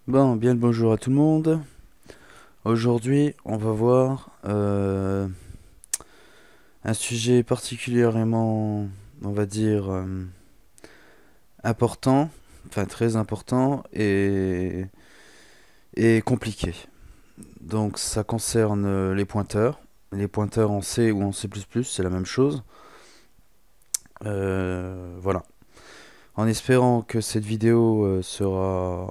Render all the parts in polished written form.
Bon, bien le bonjour à tout le monde. Aujourd'hui, on va voir un sujet particulièrement, on va dire, important, enfin très important et compliqué. Donc ça concerne les pointeurs. Les pointeurs en C ou en C++, c'est la même chose. Voilà. En espérant que cette vidéo sera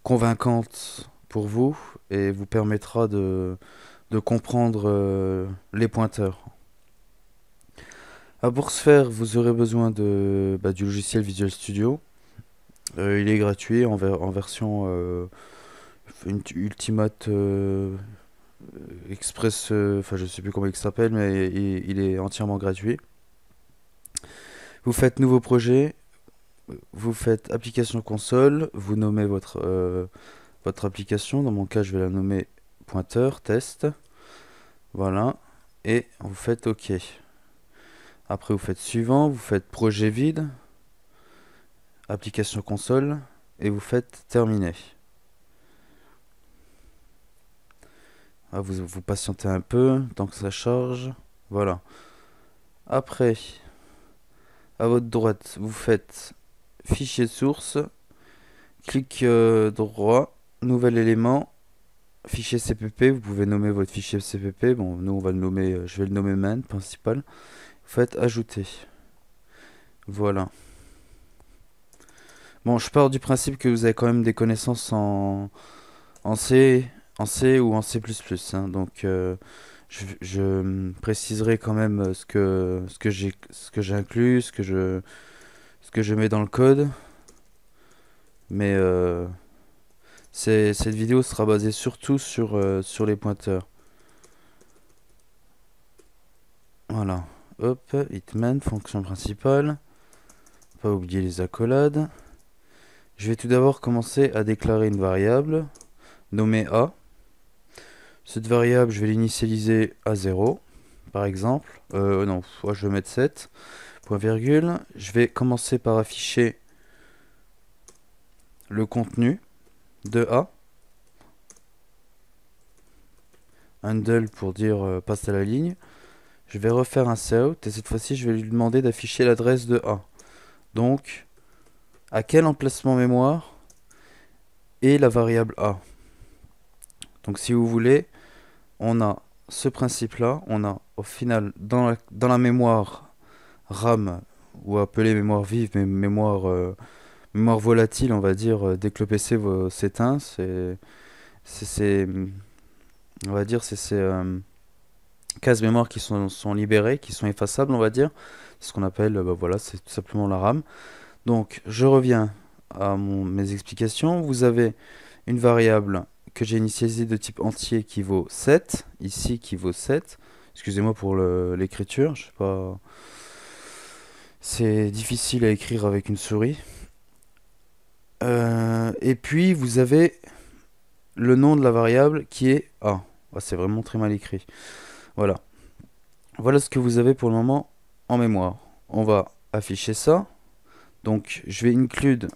convaincante pour vous et vous permettra de comprendre les pointeurs. Pour ce faire, vous aurez besoin du logiciel Visual Studio. Il est gratuit en version Ultimate Express, enfin je sais plus comment il s'appelle, mais il est entièrement gratuit. Vous faites nouveau projet, vous faites application console, vous nommez votre application. Dans mon cas, je vais la nommer pointeur test. Voilà. Et vous faites OK. Après, vous faites suivant, vous faites projet vide, application console, et vous faites terminer. Vous patientez un peu, tant que ça charge. Voilà. Après, à votre droite, vous faites fichier source, clic droit, nouvel élément, fichier CPP. Vous pouvez nommer votre fichier CPP. Bon, nous, on va le nommer, je vais le nommer main principal. Vous faites ajouter. Voilà. Bon, je pars du principe que vous avez quand même des connaissances en C, en C ou en C++, hein. Donc, je préciserai quand même ce que j'ai inclus, ce que je mets dans le code. Mais cette vidéo sera basée surtout sur les pointeurs. Voilà. Hop, hitman, fonction principale. Pas oublier les accolades. Je vais tout d'abord commencer à déclarer une variable nommée A. Cette variable, je vais l'initialiser à 0, par exemple. Non, je vais mettre 7. Point virgule. Je vais commencer par afficher le contenu de A. Handle pour dire passe à la ligne. Je vais refaire un cout et cette fois-ci, je vais lui demander d'afficher l'adresse de A. Donc, à quel emplacement mémoire est la variable A. Donc, si vous voulez, on a ce principe-là. On a au final, dans la mémoire RAM, ou appelée mémoire vive, mais mémoire volatile, on va dire, dès que le PC s'éteint, on va dire, c'est ces cases mémoire qui sont libérées, qui sont effaçables, on va dire. C'est ce qu'on appelle, voilà, c'est tout simplement la RAM. Donc, je reviens à mes explications. Vous avez une variable que j'ai initialisée de type entier qui vaut 7, ici qui vaut 7. Excusez-moi pour l'écriture, je sais pas. C'est difficile à écrire avec une souris. Et puis vous avez le nom de la variable qui est A. Ah, c'est vraiment très mal écrit. Voilà. Voilà ce que vous avez pour le moment en mémoire. On va afficher ça. Donc je vais include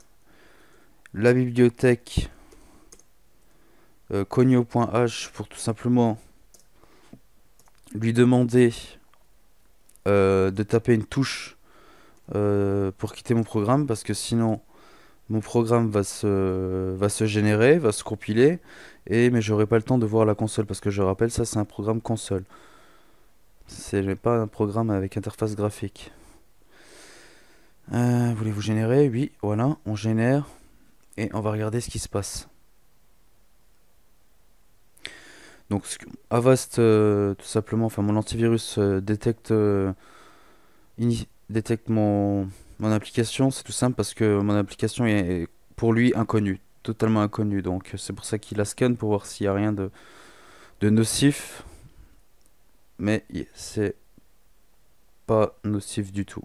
la bibliothèque cogno.h pour tout simplement lui demander de taper une touche pour quitter mon programme parce que sinon mon programme va se générer, va se compiler mais j'aurai pas le temps de voir la console parce que je rappelle ça c'est un programme console. C'est pas un programme avec interface graphique. Voulez-vous générer? Oui, voilà, on génère et on va regarder ce qui se passe. Donc Avast tout simplement, enfin mon antivirus détecte mon application. C'est tout simple parce que mon application est pour lui inconnue, totalement inconnue. Donc c'est pour ça qu'il la scanne pour voir s'il n'y a rien de nocif. Mais c'est pas nocif du tout.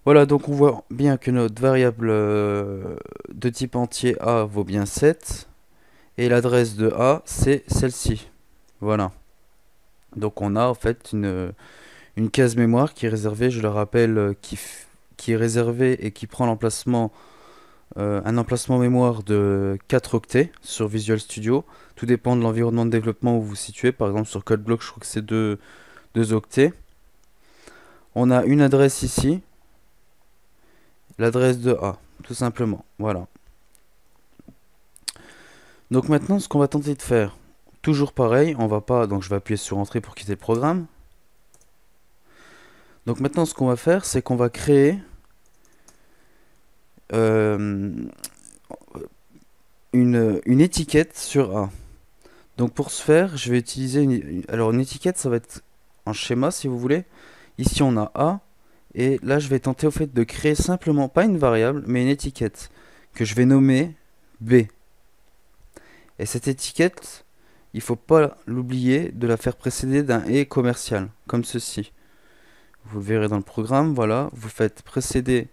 Voilà, donc on voit bien que notre variable de type entier A vaut bien 7. Et l'adresse de A, c'est celle-ci. Voilà. Donc on a en fait une case mémoire qui est réservée, je le rappelle, qui est réservée et qui prend l'emplacement un emplacement mémoire de 4 octets sur Visual Studio. Tout dépend de l'environnement de développement où vous vous situez. Par exemple, sur CodeBlock, je crois que c'est 2 octets. On a une adresse ici, l'adresse de A, tout simplement. Voilà. Donc maintenant, ce qu'on va tenter de faire, toujours pareil, on va pas. Donc je vais appuyer sur Entrée pour quitter le programme. Donc maintenant, ce qu'on va faire, c'est qu'on va créer euh, une étiquette sur A. Donc pour ce faire, je vais utiliser alors une étiquette, ça va être un schéma si vous voulez. Ici on a A, et là je vais tenter au fait de créer simplement, pas une variable, mais une étiquette que je vais nommer B. Et cette étiquette, il faut pas l'oublier de la faire précéder d'un et commercial, comme ceci. Vous le verrez dans le programme, voilà, vous faites précéder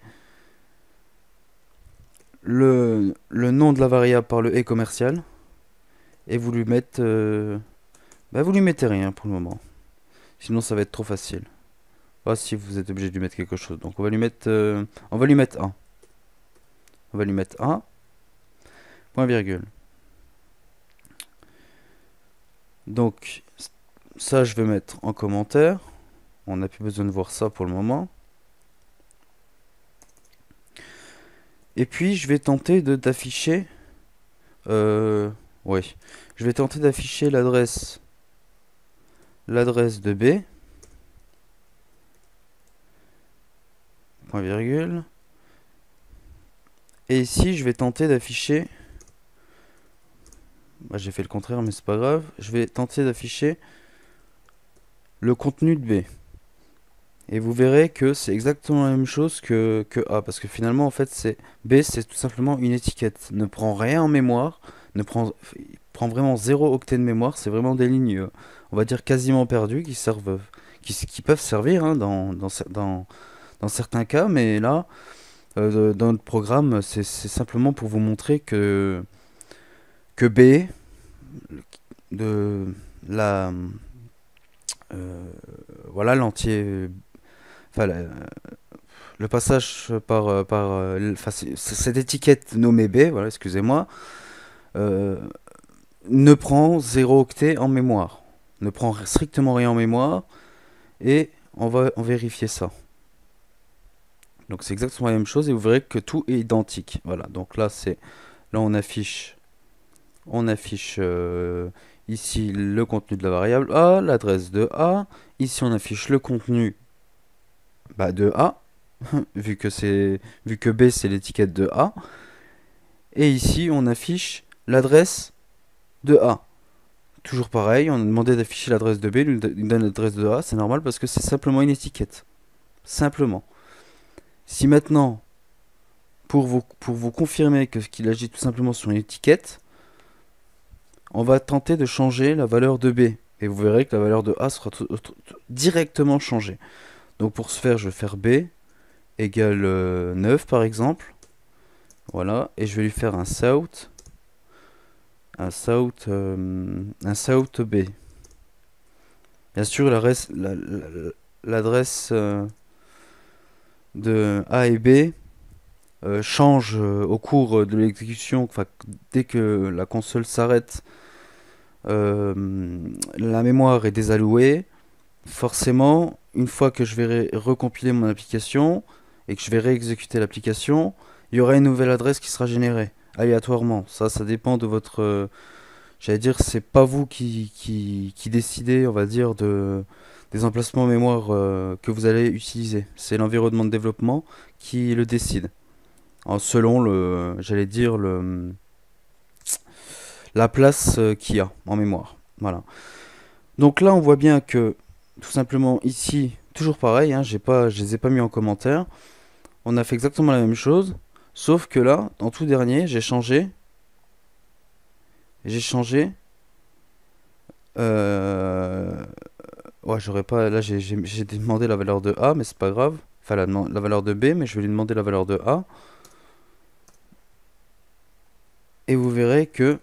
le nom de la variable par le et commercial, et vous lui mettez, vous lui mettez rien pour le moment. Sinon ça va être trop facile. Ah, si vous êtes obligé de lui mettre quelque chose. Donc on va lui mettre 1. On va lui mettre 1, point virgule. Donc ça je vais mettre en commentaire. On n'a plus besoin de voir ça pour le moment. Et puis je vais tenter d'afficher. Ouais. Je vais tenter d'afficher l'adresse de B. Point virgule. Et ici je vais tenter d'afficher. Bah, j'ai fait le contraire mais c'est pas grave. Je vais tenter d'afficher le contenu de B. Et vous verrez que c'est exactement la même chose que A. Parce que finalement, en fait, B, c'est tout simplement une étiquette. Ne prend rien en mémoire. Il prend vraiment 0 octet de mémoire. C'est vraiment des lignes, on va dire, quasiment perdues qui peuvent servir hein, dans certains cas. Mais là, dans notre programme, c'est simplement pour vous montrer que B, de la, voilà, l'entier. Enfin, le passage cette étiquette nommée B, voilà, excusez-moi, euh, ne prend 0 octet en mémoire. Ne prend strictement rien en mémoire. Et on va vérifier ça. Donc c'est exactement la même chose et vous verrez que tout est identique. Voilà, donc là on affiche ici le contenu de la variable A, l'adresse de A. Ici on affiche le contenu de A, vu que B c'est l'étiquette de A. Et ici on affiche l'adresse de A. Toujours pareil, on a demandé d'afficher l'adresse de B, il donne l'adresse de A, c'est normal parce que c'est simplement une étiquette. Simplement. Si maintenant, pour vous confirmer qu'il agit tout simplement sur une étiquette, on va tenter de changer la valeur de B. Et vous verrez que la valeur de A sera directement changée. Donc pour ce faire, je vais faire B égale 9 par exemple. Voilà, et je vais lui faire un south B. Bien sûr, l'adresse de A et B change au cours de l'exécution. Enfin, dès que la console s'arrête, la mémoire est désallouée. Forcément, une fois que je vais recompiler mon application et que je vais réexécuter l'application, il y aura une nouvelle adresse qui sera générée aléatoirement. Ça dépend de votre. J'allais dire, c'est pas vous qui décidez, on va dire, des emplacements mémoire que vous allez utiliser. C'est l'environnement de développement qui le décide. Selon j'allais dire, la place qu'il y a en mémoire. Voilà. Donc là, on voit bien que, tout simplement, ici, toujours pareil, hein, je les ai pas mis en commentaire. On a fait exactement la même chose, sauf que là, en tout dernier, j'ai changé. Euh, ouais, j'aurais pas. Là, j'ai demandé la valeur de A, mais c'est pas grave. Enfin, la valeur de B, mais je vais lui demander la valeur de A. Et vous verrez que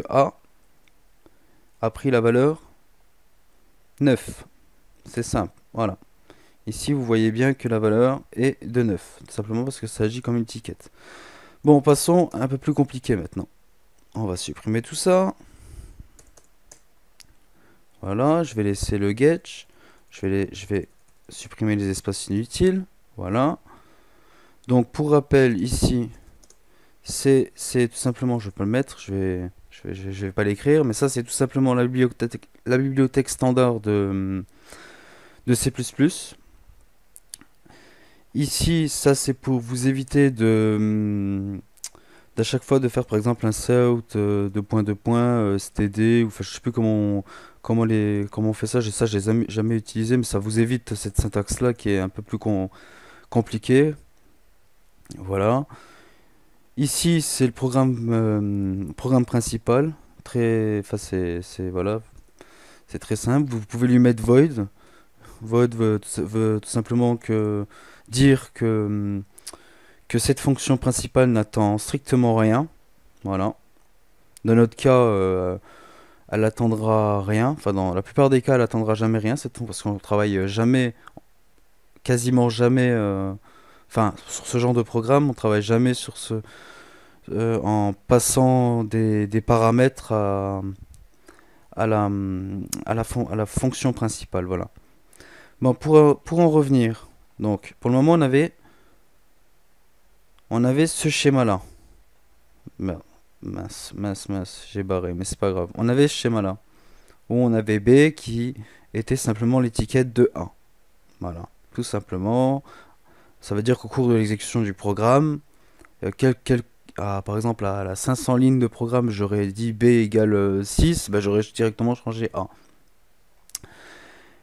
A a pris la valeur 9. C'est simple, voilà. Ici, vous voyez bien que la valeur est de 9, tout simplement parce que ça agit comme une étiquette. Bon, passons à un peu plus compliqué maintenant. On va supprimer tout ça. Voilà, je vais laisser le getch. Je vais supprimer les espaces inutiles. Voilà. Donc, pour rappel, ici, c'est tout simplement, je peux le mettre, je vais pas l'écrire, mais ça, c'est tout simplement la bibliothèque standard de C++. Ici, ça, c'est pour vous éviter d'à chaque fois de faire par exemple un south de point std ou enfin je sais plus comment on fait ça, j'ai jamais utilisé, mais ça vous évite cette syntaxe là qui est un peu plus compliquée. Voilà, ici c'est le programme principal, très enfin voilà, c'est très simple. Vous pouvez lui mettre void veut tout simplement dire que cette fonction principale n'attend strictement rien. Voilà, dans notre cas elle attendra rien. Enfin, dans la plupart des cas, elle attendra jamais rien. C'est tout, parce qu'on travaille jamais, quasiment jamais. Enfin, sur ce genre de programme, on travaille jamais en passant des paramètres à la fonction principale. Voilà. Bon, pour en revenir, donc, pour le moment, on avait ce schéma-là. Mince, j'ai barré, mais c'est pas grave. On avait ce schéma-là, où on avait B qui était simplement l'étiquette de A. Voilà, tout simplement. Ça veut dire qu'au cours de l'exécution du programme, par exemple à la 500 lignes de programme, j'aurais dit B égale 6, bah, j'aurais directement changé A.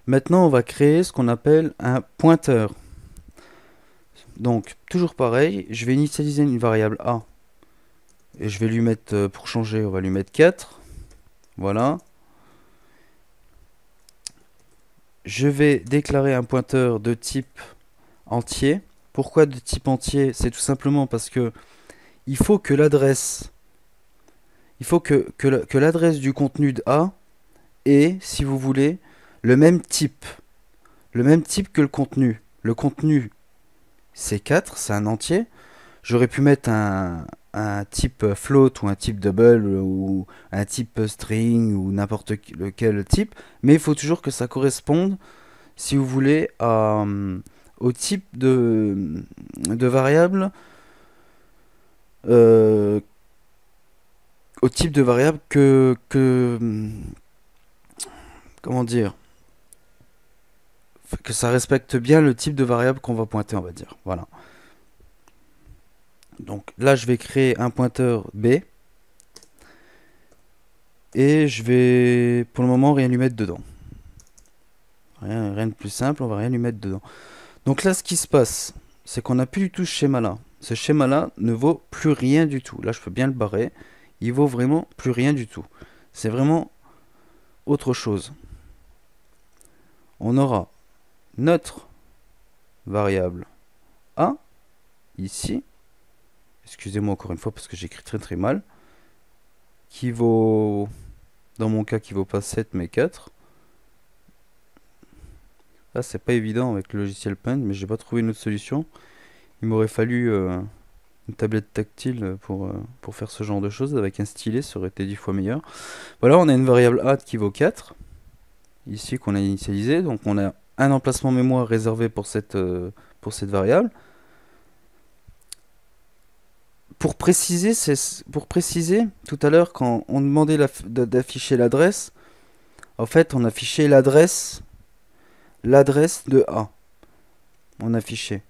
Maintenant, on va créer ce qu'on appelle un pointeur. Donc, toujours pareil, je vais initialiser une variable A. Et je vais lui mettre, pour changer, on va lui mettre 4. Voilà. Je vais déclarer un pointeur de type entier. Pourquoi de type entier? C'est tout simplement parce que il faut que l'adresse que l'adresse du contenu de A ait, si vous voulez, le même type. Le même type que le contenu. Le contenu, c'est 4, c'est un entier. J'aurais pu mettre un type float ou un type double ou un type string ou n'importe lequel type. Mais il faut toujours que ça corresponde, si vous voulez, au type de variable euh, au type de variable comment dire, que ça respecte bien le type de variable qu'on va pointer, on va dire. Voilà. Donc là, je vais créer un pointeur B et je vais pour le moment rien lui mettre dedans. Rien de plus simple, on va rien lui mettre dedans. Donc là, ce qui se passe, c'est qu'on n'a plus du tout ce schéma-là. Ce schéma-là ne vaut plus rien du tout. Là, je peux bien le barrer. Il vaut vraiment plus rien du tout. C'est vraiment autre chose. On aura notre variable A, ici, excusez-moi encore une fois parce que j'écris très très mal, qui vaut, dans mon cas, qui vaut pas 7 mais 4. Là, c'est pas évident avec le logiciel Paint, mais j'ai pas trouvé une autre solution. Il m'aurait fallu une tablette tactile pour faire ce genre de choses. Avec un stylet, ça aurait été 10 fois meilleur. Voilà, on a une variable A qui vaut 4, ici qu'on a initialisé. Donc on a un emplacement mémoire réservé pour cette variable. Pour préciser, tout à l'heure, quand on demandait d'afficher l'adresse, en fait, on affichait l'adresse de A. On affichait.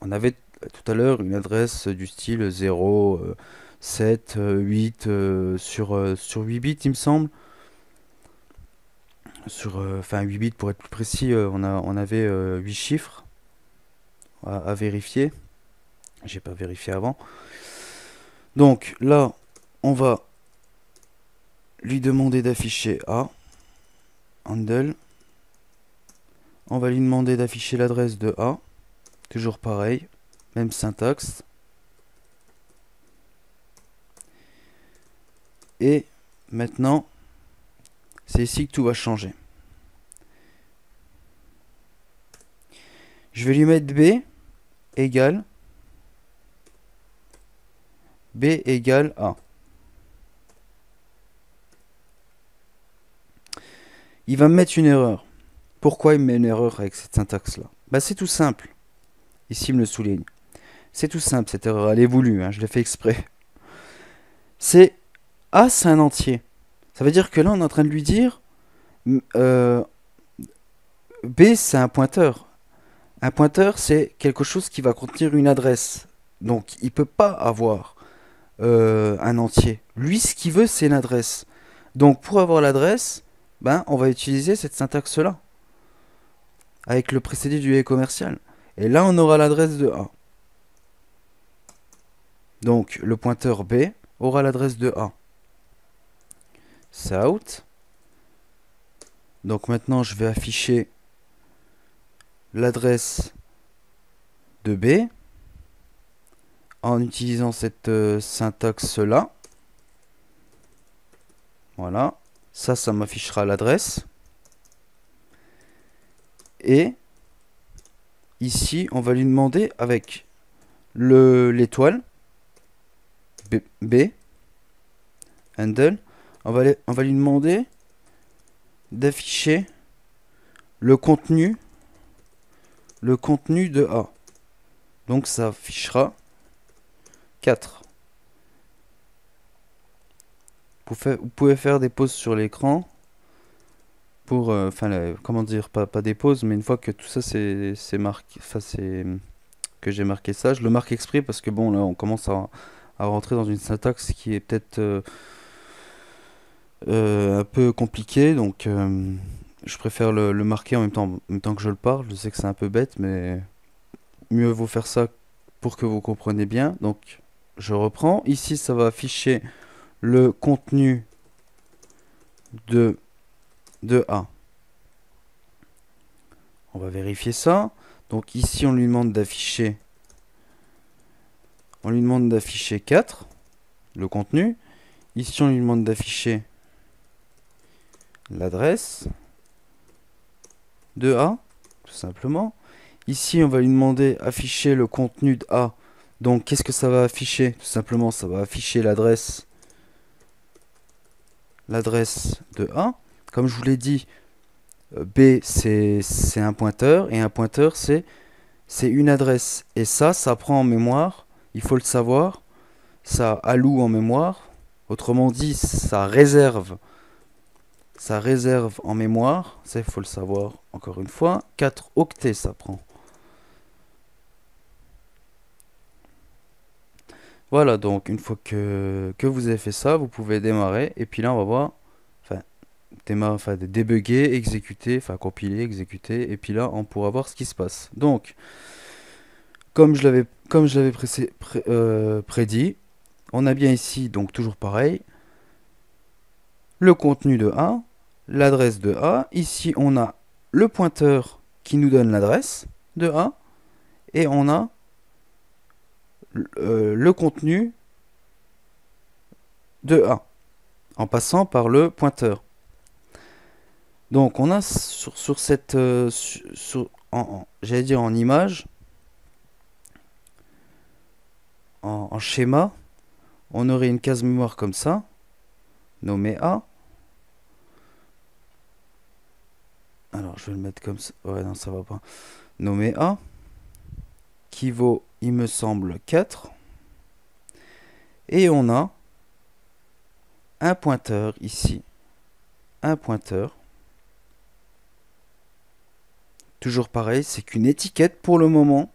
On avait tout à l'heure une adresse du style 0, 7, 8, sur 8 bits, il me semble. Enfin, 8 bits pour être plus précis, on avait 8 chiffres à vérifier. J'ai pas vérifié avant. Donc là, on va lui demander d'afficher A, handle. On va lui demander d'afficher l'adresse de A. Toujours pareil, même syntaxe. Et maintenant, c'est ici que tout va changer. Je vais lui mettre égale B égale A. Il va me mettre une erreur. Pourquoi il me met une erreur avec cette syntaxe-là? Bah c'est tout simple. Ici, il me le souligne. C'est tout simple, cette erreur, elle est voulue, hein, je l'ai fait exprès. C'est A, c'est un entier. Ça veut dire que là, on est en train de lui dire B, c'est un pointeur. Un pointeur, c'est quelque chose qui va contenir une adresse. Donc, il ne peut pas avoir un entier. Lui, ce qu'il veut, c'est une adresse. Donc, pour avoir l'adresse, ben, on va utiliser cette syntaxe-là, avec le précédé du et commercial. Et là, on aura l'adresse de A. Donc, le pointeur B aura l'adresse de A. C'est out. Donc maintenant, je vais afficher l'adresse de B en utilisant cette syntaxe-là. Voilà. Ça m'affichera l'adresse. Et ici, on va lui demander avec l'étoile B, handle, on va lui demander d'afficher le contenu de A. Donc ça affichera 4. Vous pouvez faire des pauses sur l'écran pour, comment dire, pas des pauses, mais une fois que tout ça c'est marqué, c'est que j'ai marqué ça, je le marque exprès parce que bon là on commence à rentrer dans une syntaxe qui est peut-être un peu compliquée, donc je préfère le marquer en même temps que je le parle. Je sais que c'est un peu bête, mais mieux vaut faire ça pour que vous compreniez bien. Donc je reprends. Ici, ça va afficher le contenu de A. On va vérifier ça. Donc ici, on lui demande d'afficher 4, le contenu. Ici, on lui demande d'afficher l'adresse de A, tout simplement. Ici, on va lui demander d'afficher le contenu de A. Donc, qu'est-ce que ça va afficher? Tout simplement, ça va afficher l'adresse de A. Comme je vous l'ai dit, B, c'est un pointeur, et un pointeur, c'est une adresse. Et ça prend en mémoire, il faut le savoir, ça alloue en mémoire. Autrement dit, ça réserve en mémoire, ça il faut le savoir encore une fois, 4 octets ça prend. Voilà, donc une fois que vous avez fait ça, vous pouvez démarrer, et puis là on va voir, débugger, exécuter, compiler, exécuter, et puis là on pourra voir ce qui se passe. Donc, comme je l'avais prédit, on a bien ici, donc toujours pareil, le contenu de A, l'adresse de A. Ici, on a le pointeur qui nous donne l'adresse de A. Et on a le contenu de A, en passant par le pointeur. Donc, on a sur cette... j'allais dire en image, en schéma, on aurait une case mémoire comme ça, nommée A. Alors, je vais le mettre comme ça. Ouais, non, ça va pas. Nommé A, qui vaut, il me semble, 4. Et on a un pointeur ici. Un pointeur. Toujours pareil, c'est qu'une étiquette pour le moment.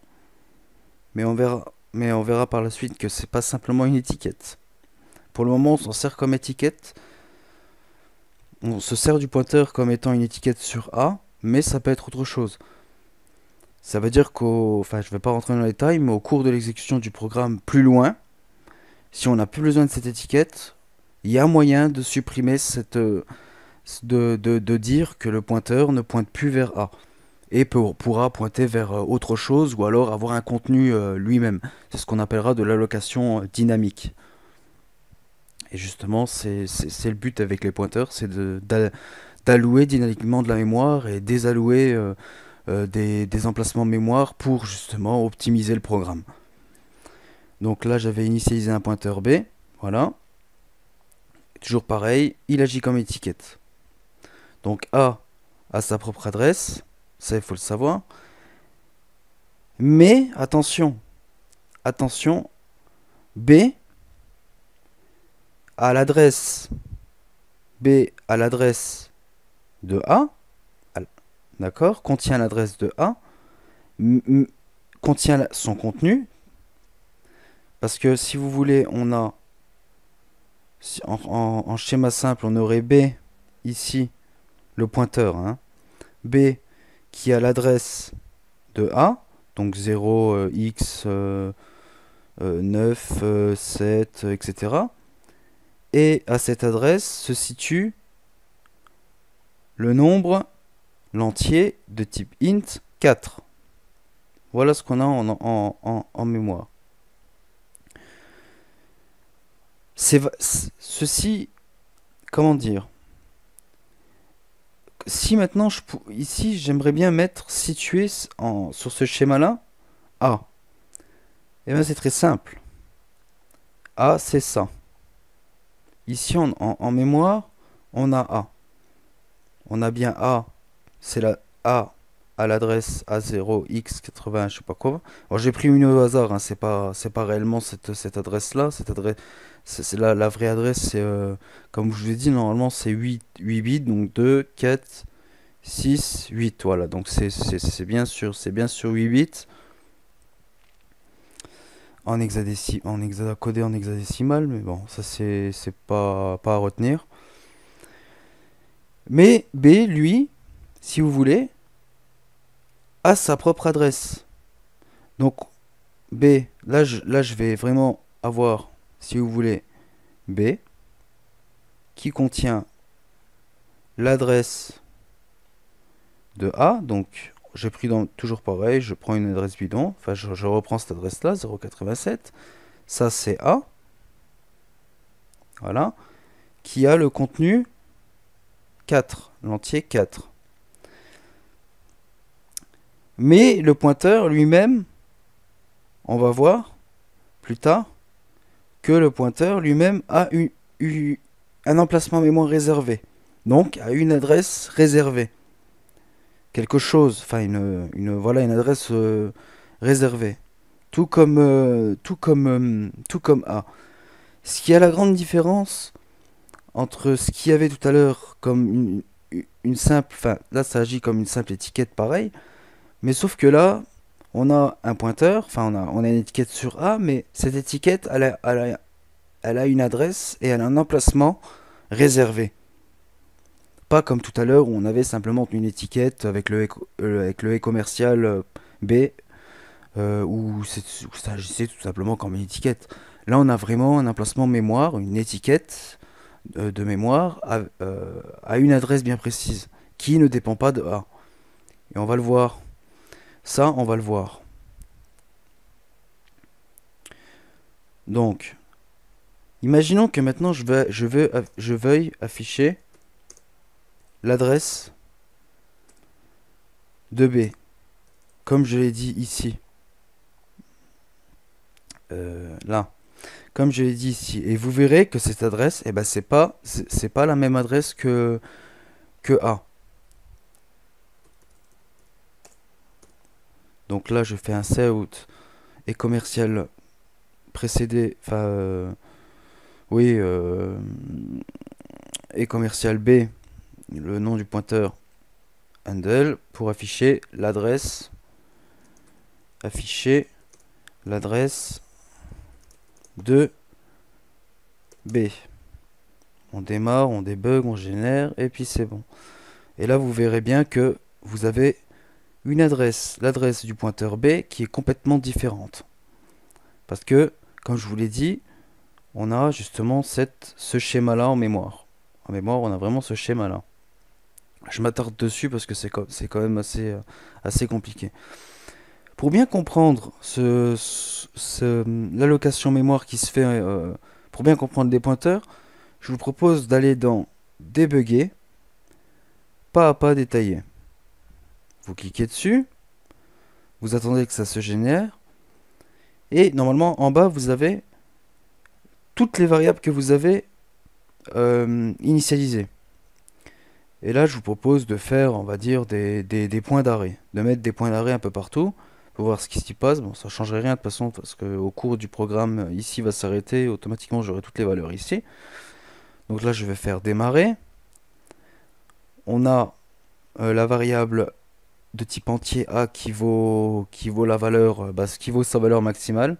Mais on verra par la suite que c'est pas simplement une étiquette. Pour le moment, on s'en sert comme étiquette. On se sert du pointeur comme étant une étiquette sur A, mais ça peut être autre chose. Ça veut dire je vais pas rentrer dans les détails, mais au cours de l'exécution du programme plus loin, si on n'a plus besoin de cette étiquette, il y a moyen de supprimer de dire que le pointeur ne pointe plus vers A et pourra pointer vers autre chose ou alors avoir un contenu lui-même. C'est ce qu'on appellera de l'allocation dynamique. Et justement, c'est le but avec les pointeurs, c'est d'allouer dynamiquement de la mémoire et désallouer des emplacements mémoire pour justement optimiser le programme. Donc là, j'avais initialisé un pointeur B, voilà. Toujours pareil, il agit comme étiquette. Donc A a sa propre adresse, ça il faut le savoir. Mais attention, attention, B à l'adresse B à l'adresse de A, d'accord, contient l'adresse de A, contient son contenu, parce que si vous voulez, on a en schéma simple, on aurait B ici, le pointeur, hein, B qui a l'adresse de A, donc 0, X, 9, 7, etc. Et à cette adresse se situe le nombre, l'entier de type int 4. Voilà ce qu'on a en mémoire. Ceci, comment dire? Si maintenant, ici, j'aimerais bien mettre situé sur ce schéma-là, A. Et bien c'est très simple. A, c'est ça. Ici, en mémoire, on a A. On a bien A, c'est la A à l'adresse A0x80, je sais pas quoi. Alors j'ai pris une au hasard, hein, c'est pas réellement cette adresse-là. C'est la vraie adresse, c'est comme je vous ai dit, normalement c'est 8 bits, donc 2, 4, 6, 8. Voilà, donc c'est bien sûr 8 bits codé en hexadécimal, mais bon, ça c'est pas à retenir. Mais B, lui, si vous voulez, a sa propre adresse. Donc B, là je vais vraiment avoir, si vous voulez, B, qui contient l'adresse de A. Donc j'ai pris toujours pareil, je prends une adresse bidon, enfin je reprends cette adresse-là, 0,87. Ça c'est A. Voilà. Qui a le contenu 4, l'entier 4. Mais le pointeur lui-même, on va voir plus tard que le pointeur lui-même a un emplacement mémoire réservé. Donc a une adresse réservée. Quelque chose, enfin voilà, une adresse réservée. Tout comme A. Ce qui a la grande différence entre ce qu'il y avait tout à l'heure comme une simple, enfin là ça agit comme une simple étiquette pareil, mais sauf que là on a un pointeur, enfin on a une étiquette sur A, mais cette étiquette elle a une adresse et elle a un emplacement réservé. Pas comme tout à l'heure où on avait simplement une étiquette avec le E commercial B, où ça agissait tout simplement comme une étiquette. Là on a vraiment un emplacement mémoire, une étiquette de mémoire à une adresse bien précise qui ne dépend pas de A. Et on va le voir. Ça, on va le voir. Donc, imaginons que maintenant je veuille afficher l'adresse de B, comme je l'ai dit ici. Là. Comme je l'ai dit ici. Et vous verrez que cette adresse, eh ben, c'est pas la même adresse que A. Donc là, je fais un cout et commercial précédé, enfin, oui, et commercial B, le nom du pointeur handle, pour afficher l'adresse de B. On démarre, on débug, on génère, et puis c'est bon. Et là, vous verrez bien que vous avez une adresse, l'adresse du pointeur B, qui est complètement différente. Parce que, comme je vous l'ai dit, on a justement ce schéma-là en mémoire. En mémoire, on a vraiment ce schéma-là. Je m'attarde dessus parce que c'est quand même assez compliqué. Pour bien comprendre l'allocation mémoire qui se fait, pour bien comprendre les pointeurs, je vous propose d'aller dans Débugger, pas à pas détaillé. Vous cliquez dessus, vous attendez que ça se génère, et normalement en bas vous avez toutes les variables que vous avez initialisées. Et là je vous propose de faire, on va dire, des points d'arrêt, de mettre des points d'arrêt un peu partout, pour voir ce qui s'y passe. Bon, ça changerait rien de toute façon, parce qu'au cours du programme, ici va s'arrêter, automatiquement j'aurai toutes les valeurs ici. Donc là je vais faire démarrer. On a la variable de type entier A qui vaut la valeur, qui vaut sa valeur maximale.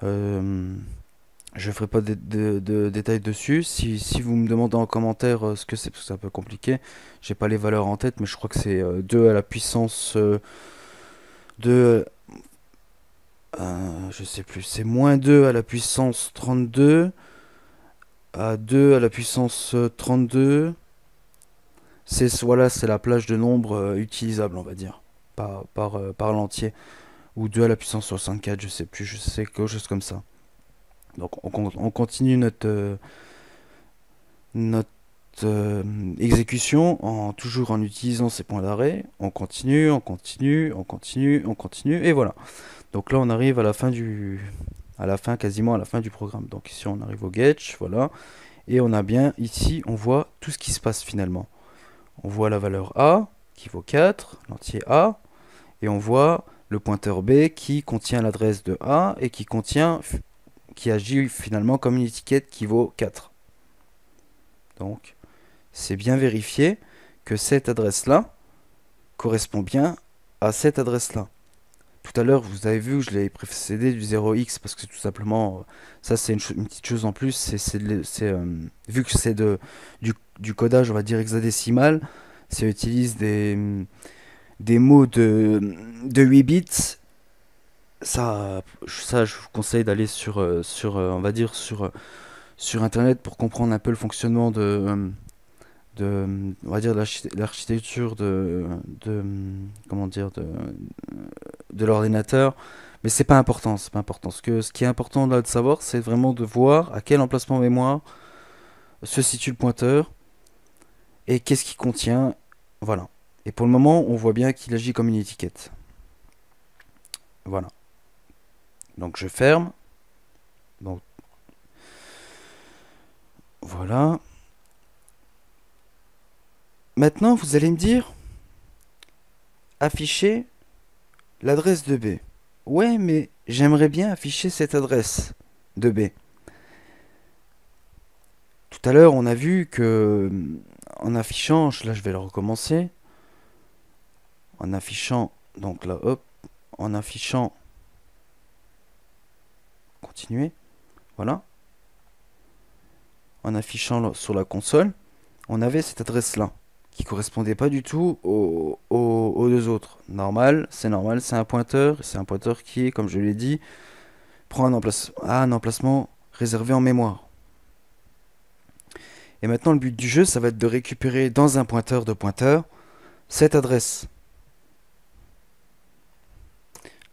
Je ferai pas de détails dessus. Si vous me demandez en commentaire ce que c'est, parce que c'est un peu compliqué, j'ai pas les valeurs en tête, mais je crois que c'est 2 à la puissance de... je sais plus, c'est moins 2 à la puissance 32 à 2 à la puissance 32. Voilà, c'est la plage de nombres utilisable, on va dire, par l'entier. Ou 2 à la puissance 64, je sais plus, je sais quelque chose comme ça. Donc on continue notre exécution toujours en utilisant ces points d'arrêt. On continue, on continue, on continue, on continue, et voilà. Donc là on arrive à la fin quasiment à la fin du programme. Donc ici on arrive au getch, voilà. Et on a bien, ici, on voit tout ce qui se passe finalement. On voit la valeur A qui vaut 4, l'entier A, et on voit le pointeur B qui contient l'adresse de A et qui agit finalement comme une étiquette qui vaut 4. Donc, c'est bien vérifié que cette adresse-là correspond bien à cette adresse-là. Tout à l'heure, vous avez vu que je l'ai précédé du 0x parce que tout simplement, ça c'est une petite chose en plus, vu que c'est du codage, on va dire hexadécimal, ça utilise des mots de 8 bits. Ça, je vous conseille d'aller on va dire, sur Internet pour comprendre un peu le fonctionnement on va dire, l'architecture comment dire, de l'ordinateur. Mais c'est pas important, c'est pas important. Ce qui est important là de savoir, c'est vraiment de voir à quel emplacement mémoire se situe le pointeur et qu'est-ce qu'il contient. Voilà. Et pour le moment, on voit bien qu'il agit comme une étiquette. Voilà. Donc je ferme. Donc voilà. Maintenant, vous allez me dire afficher l'adresse de B. Ouais, mais j'aimerais bien afficher cette adresse de B. Tout à l'heure, on a vu que en affichant, là je vais le recommencer, en affichant, donc là, hop, en affichant, continuer, voilà, en affichant sur la console, on avait cette adresse-là, qui correspondait pas du tout aux deux autres. Normal, c'est un pointeur qui est, comme je l'ai dit, prend un emplacement réservé en mémoire. Et maintenant, le but du jeu, ça va être de récupérer dans un pointeur de pointeur cette adresse.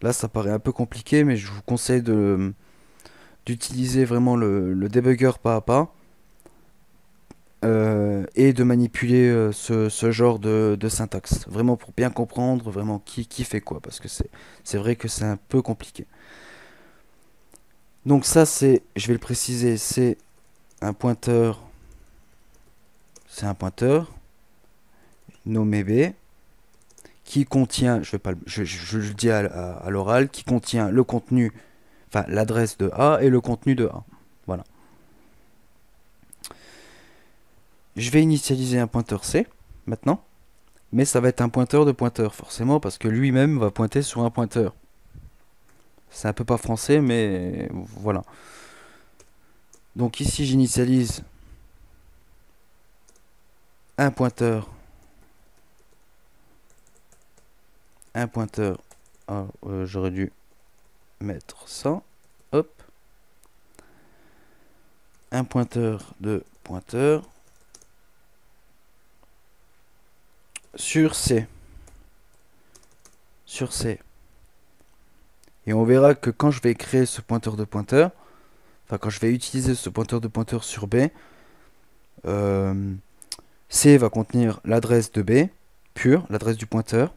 Là, ça paraît un peu compliqué, mais je vous conseille d'utiliser vraiment le debugger pas à pas et de manipuler ce genre de syntaxe. Vraiment pour bien comprendre vraiment qui fait quoi, parce que c'est vrai que c'est un peu compliqué. Donc ça, je vais le préciser, c'est un pointeur nommé B qui contient, je le dis à l'oral, qui contient le contenu, enfin l'adresse de A et le contenu de A. Voilà. Je vais initialiser un pointeur C maintenant, mais ça va être un pointeur de pointeur forcément parce que lui-même va pointer sur un pointeur. C'est un peu pas français, mais voilà. Donc ici j'initialise un pointeur. J'aurais dû mettre ça. Hop. Un pointeur de pointeur sur C. Sur C. Et on verra que quand je vais créer ce pointeur de pointeur, enfin quand je vais utiliser ce pointeur de pointeur sur B, C va contenir l'adresse de B, pure, l'adresse du pointeur,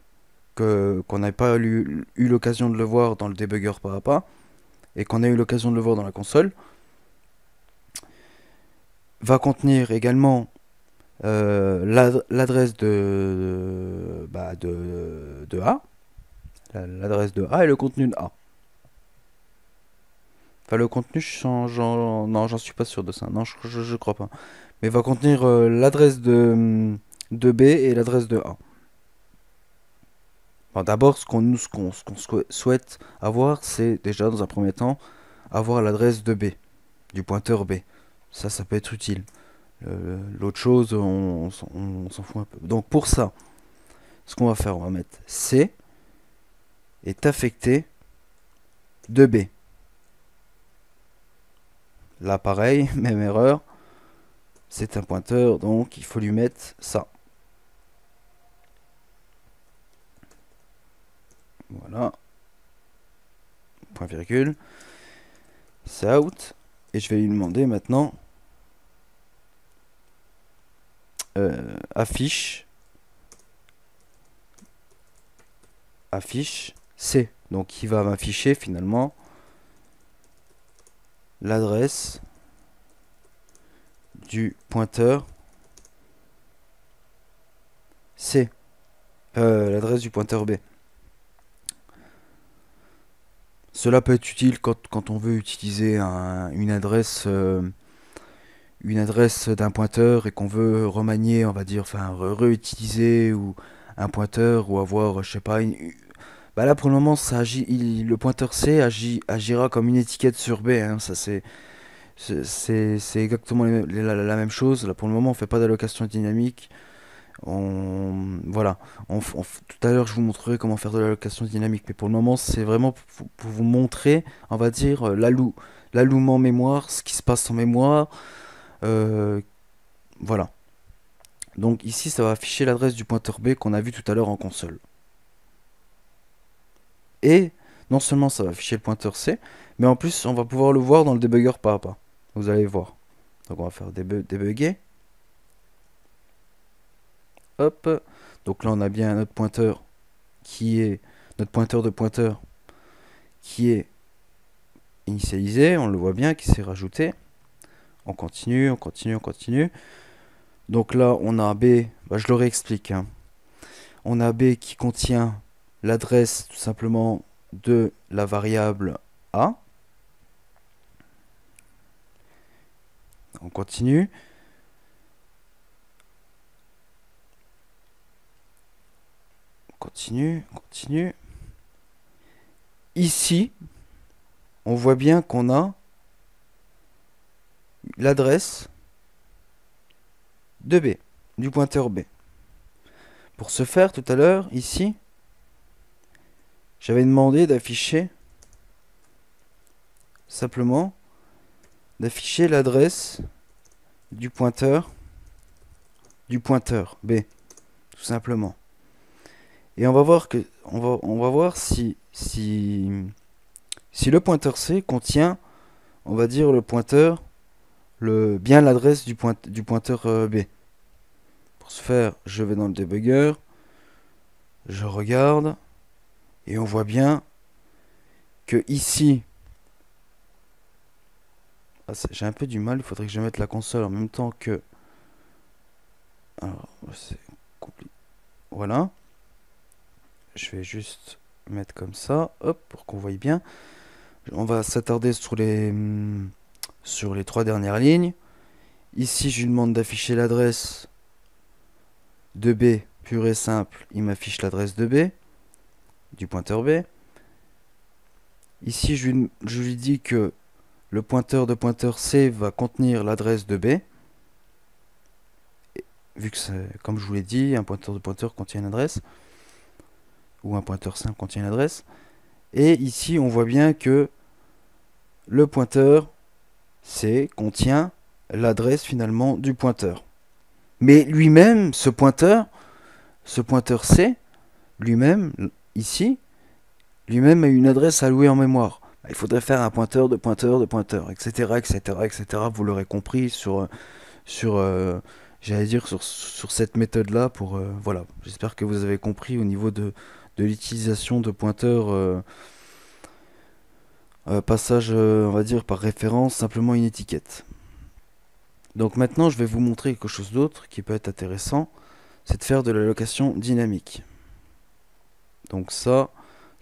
qu'on n'avait pas eu l'occasion de le voir dans le debugger pas à pas, et qu'on a eu l'occasion de le voir dans la console, va contenir également l'adresse de A, l'adresse de A et le contenu de A. Enfin, le contenu, non, j'en suis pas sûr de ça. Non, je crois pas. Mais il va contenir l'adresse de B et l'adresse de A. Bon, d'abord, ce qu'on souhaite avoir, c'est déjà, dans un premier temps, avoir l'adresse de B, du pointeur B. Ça peut être utile. L'autre chose, on s'en fout un peu. Donc, pour ça, ce qu'on va faire, on va mettre C est affecté de B. Là, pareil, même erreur. C'est un pointeur, donc il faut lui mettre ça. Voilà. Point virgule. C'est out. Et je vais lui demander maintenant affiche C. Donc il va m'afficher finalement l'adresse du pointeur C. L'adresse du pointeur B. Cela peut être utile quand on veut utiliser une adresse d'un pointeur et qu'on veut remanier, on va dire, enfin réutiliser ou un pointeur ou avoir, je sais pas, bah là pour le moment ça agit, le pointeur C agira comme une étiquette sur B, hein, ça c'est exactement la même chose. Là pour le moment on fait pas d'allocation dynamique. Voilà. Tout à l'heure, je vous montrerai comment faire de l'allocation dynamique, mais pour le moment, c'est vraiment pour vous montrer, on va dire, l'allouement mémoire, ce qui se passe en mémoire. Voilà. Donc ici, ça va afficher l'adresse du pointeur B qu'on a vu tout à l'heure en console. Et non seulement ça va afficher le pointeur C, mais en plus, on va pouvoir le voir dans le debugger pas à pas. Vous allez voir. Donc on va faire débugger. Hop. Donc là, on a bien notre pointeur qui est notre pointeur de pointeur qui est initialisé. On le voit bien, qui s'est rajouté. On continue, on continue, on continue. Donc là, on a B. Bah, je le réexplique. Hein. On a B qui contient l'adresse tout simplement de la variable A. On continue. Continue, continue. Ici, on voit bien qu'on a l'adresse de B, du pointeur B. Pour ce faire, tout à l'heure, ici, j'avais demandé d'afficher simplement d'afficher l'adresse du pointeur B, tout simplement. Et on va voir que on va voir si le pointeur C contient, on va dire, le pointeur, bien l'adresse du pointeur B. Pour ce faire, je vais dans le debugger, je regarde, et on voit bien que ici, j'ai un peu du mal, il faudrait que je mette la console en même temps que... Alors, c'est compliqué. Voilà. Je vais juste mettre comme ça, hop, pour qu'on voie bien. On va s'attarder sur les 3 dernières lignes. Ici, je lui demande d'afficher l'adresse de B, pure et simple. Il m'affiche l'adresse de B, du pointeur B. Ici, je lui dis que le pointeur de pointeur C va contenir l'adresse de B. Et vu que, comme je vous l'ai dit, un pointeur de pointeur contient une adresse, ou un pointeur simple contient une adresse. Et ici, on voit bien que le pointeur C contient l'adresse finalement du pointeur. Mais lui-même, ce pointeur C, lui-même, ici, lui-même a une adresse allouée en mémoire. Il faudrait faire un pointeur de pointeur de pointeur, etc., etc., etc. Vous l'aurez compris sur j'allais dire, sur cette méthode-là pour, voilà, j'espère que vous avez compris au niveau de l'utilisation de pointeurs, passage, on va dire, par référence, simplement une étiquette. Donc maintenant, je vais vous montrer quelque chose d'autre qui peut être intéressant, c'est de faire de l'allocation dynamique. Donc ça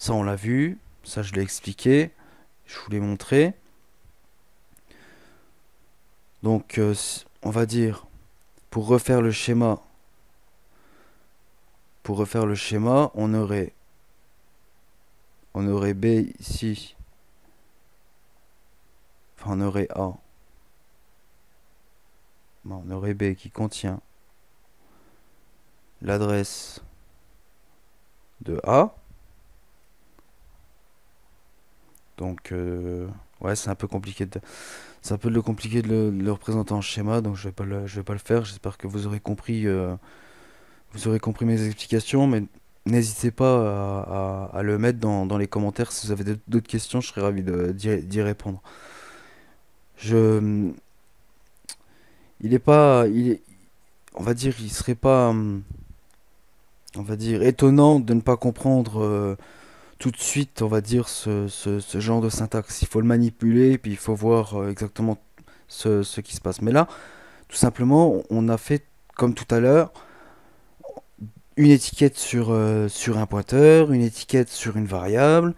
on l'a vu, ça je l'ai expliqué, je vous l'ai montré. Donc on va dire, pour refaire le schéma, on aurait B ici, enfin on aurait A, bon, on aurait B qui contient l'adresse de A. Donc ouais, c'est un peu compliqué de le représenter en schéma, donc je vais pas le faire. J'espère que vous aurez compris mes explications, mais n'hésitez pas à le mettre dans les commentaires si vous avez d'autres questions, je serais ravi d'y répondre. Je, il est pas, il est, on va dire, il serait pas, on va dire, étonnant de ne pas comprendre tout de suite, on va dire, ce genre de syntaxe. Il faut le manipuler, puis il faut voir exactement ce qui se passe. Mais là, tout simplement, on a fait, comme tout à l'heure, une étiquette sur un pointeur, une étiquette sur une variable.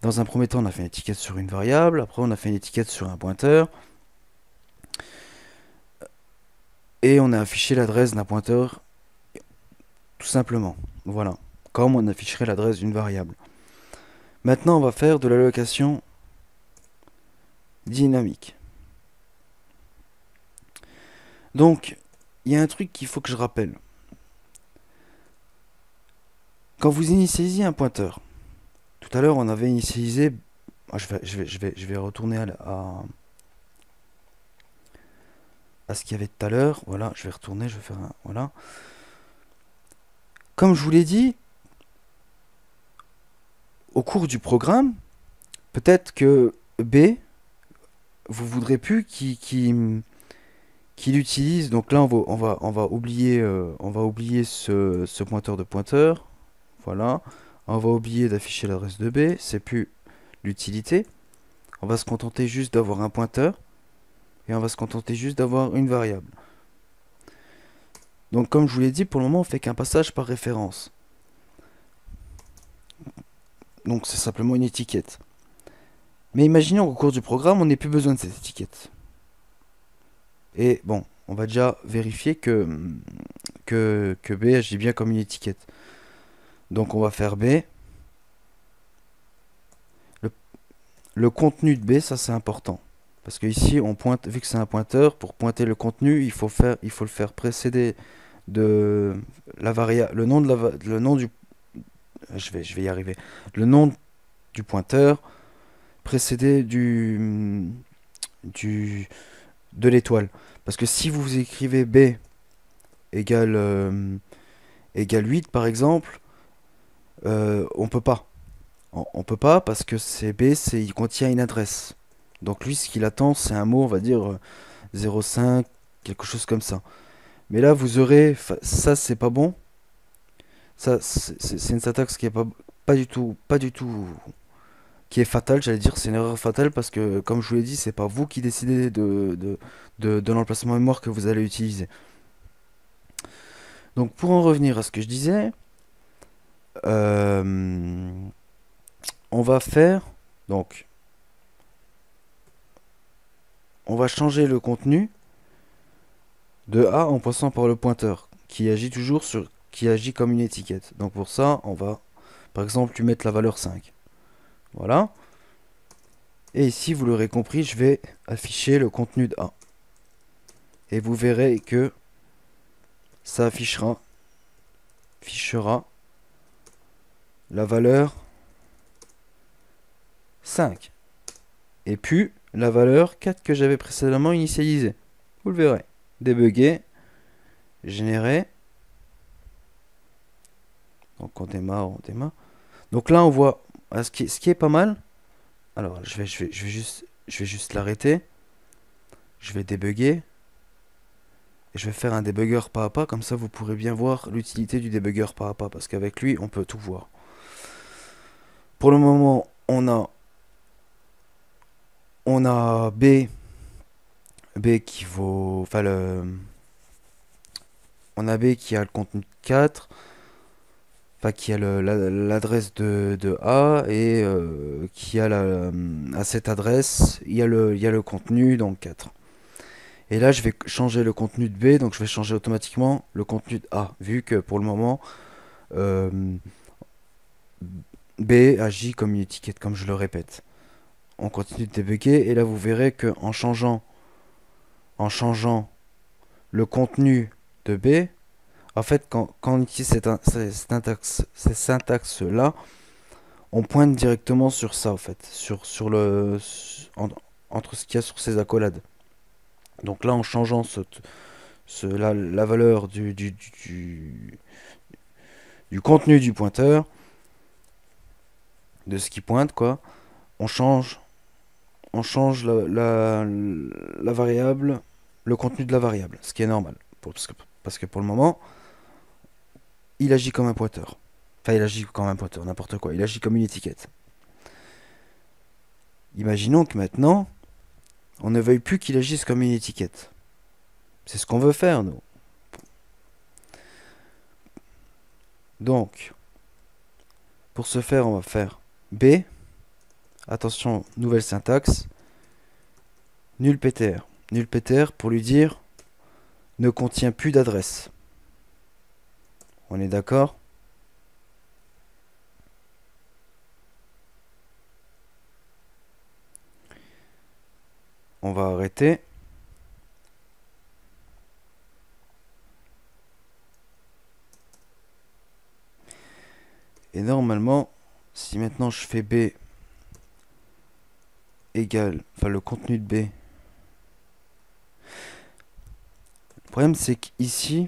Dans un premier temps, on a fait une étiquette sur une variable, après on a fait une étiquette sur un pointeur, et on a affiché l'adresse d'un pointeur, tout simplement. Voilà, comme on afficherait l'adresse d'une variable. Maintenant, on va faire de l'allocation dynamique. Donc, il y a un truc qu'il faut que je rappelle. Quand vous initialisez un pointeur, tout à l'heure on avait initialisé, je vais retourner à ce qu'il y avait tout à l'heure. Voilà, je vais retourner, je vais faire un, voilà. Comme je vous l'ai dit, au cours du programme, peut-être que B, vous voudrez plus qu'il utilise. Donc là, on va oublier ce pointeur de pointeur. Voilà. On va oublier d'afficher l'adresse de B. C'est plus l'utilité. On va se contenter juste d'avoir un pointeur. Et on va se contenter juste d'avoir une variable. Donc comme je vous l'ai dit, pour le moment, on fait qu'un passage par référence. Donc c'est simplement une étiquette. Mais imaginons qu'au cours du programme, on n'ait plus besoin de cette étiquette. Et bon, on va déjà vérifier que B agit bien comme une étiquette. Donc on va faire B. Le, le contenu de B, ça c'est important. Parce que ici, on pointe, vu que c'est un pointeur, pour pointer le contenu, il faut le faire précéder de la variable, le nom du, je vais y arriver, le nom du pointeur précédé du, de l'étoile. Parce que si vous écrivez B égale, égale 8 par exemple, on peut pas. On peut pas parce que c'est B, il contient une adresse. Donc lui, ce qu'il attend, c'est un mot, on va dire 0,5, quelque chose comme ça. Mais là, vous aurez, ça c'est pas bon. Ça, c'est une syntaxe qui est pas du tout, qui est fatale, j'allais dire, c'est une erreur fatale parce que, comme je vous l'ai dit, c'est pas vous qui décidez de l'emplacement mémoire que vous allez utiliser. Donc, pour en revenir à ce que je disais, euh, on va faire, donc, on va changer le contenu de A en passant par le pointeur, qui agit qui agit comme une étiquette. Donc pour ça, on va, par exemple, lui mettre la valeur 5. Voilà. Et ici, vous l'aurez compris, je vais afficher le contenu de A. Et vous verrez que ça affichera la valeur 5. Et puis la valeur 4 que j'avais précédemment initialisée. Vous le verrez. Débugger, générer. Donc on démarre. Donc là on voit ce qui est pas mal. Alors je vais juste l'arrêter. Je vais débugger. Et je vais faire un débugger pas à pas, comme ça vous pourrez bien voir l'utilité du débugger pas à pas, parce qu'avec lui, on peut tout voir. Pour le moment, on a B qui vaut, enfin on a B qui a le contenu de 4, enfin qui a l'adresse de A, et qui a à cette adresse, il y a le contenu, donc 4. Et là, je vais changer le contenu de B, donc je vais changer automatiquement le contenu de A, vu que pour le moment, euh, B agit comme une étiquette, comme je le répète. On continue de débugger, et là vous verrez que en changeant le contenu de B, en fait, quand on utilise cette syntaxe-là, on pointe directement sur ça, en fait, entre ce qu'il y a sur ces accolades. Donc là, en changeant la valeur du contenu du pointeur, de ce qui pointe, quoi, on change, on change la variable, le contenu de la variable, ce qui est normal. Parce que pour le moment, il agit comme un pointeur. Enfin, il agit comme un pointeur, n'importe quoi. Il agit comme une étiquette. Imaginons que maintenant, on ne veuille plus qu'il agisse comme une étiquette. C'est ce qu'on veut faire, nous. Donc, pour ce faire, on va faire B. Attention, nouvelle syntaxe. Nul ptr. Nul ptr pour lui dire ne contient plus d'adresse. On est d'accord? On va arrêter. Et normalement, si maintenant je fais B égale, enfin le contenu de B. Le problème c'est qu'ici,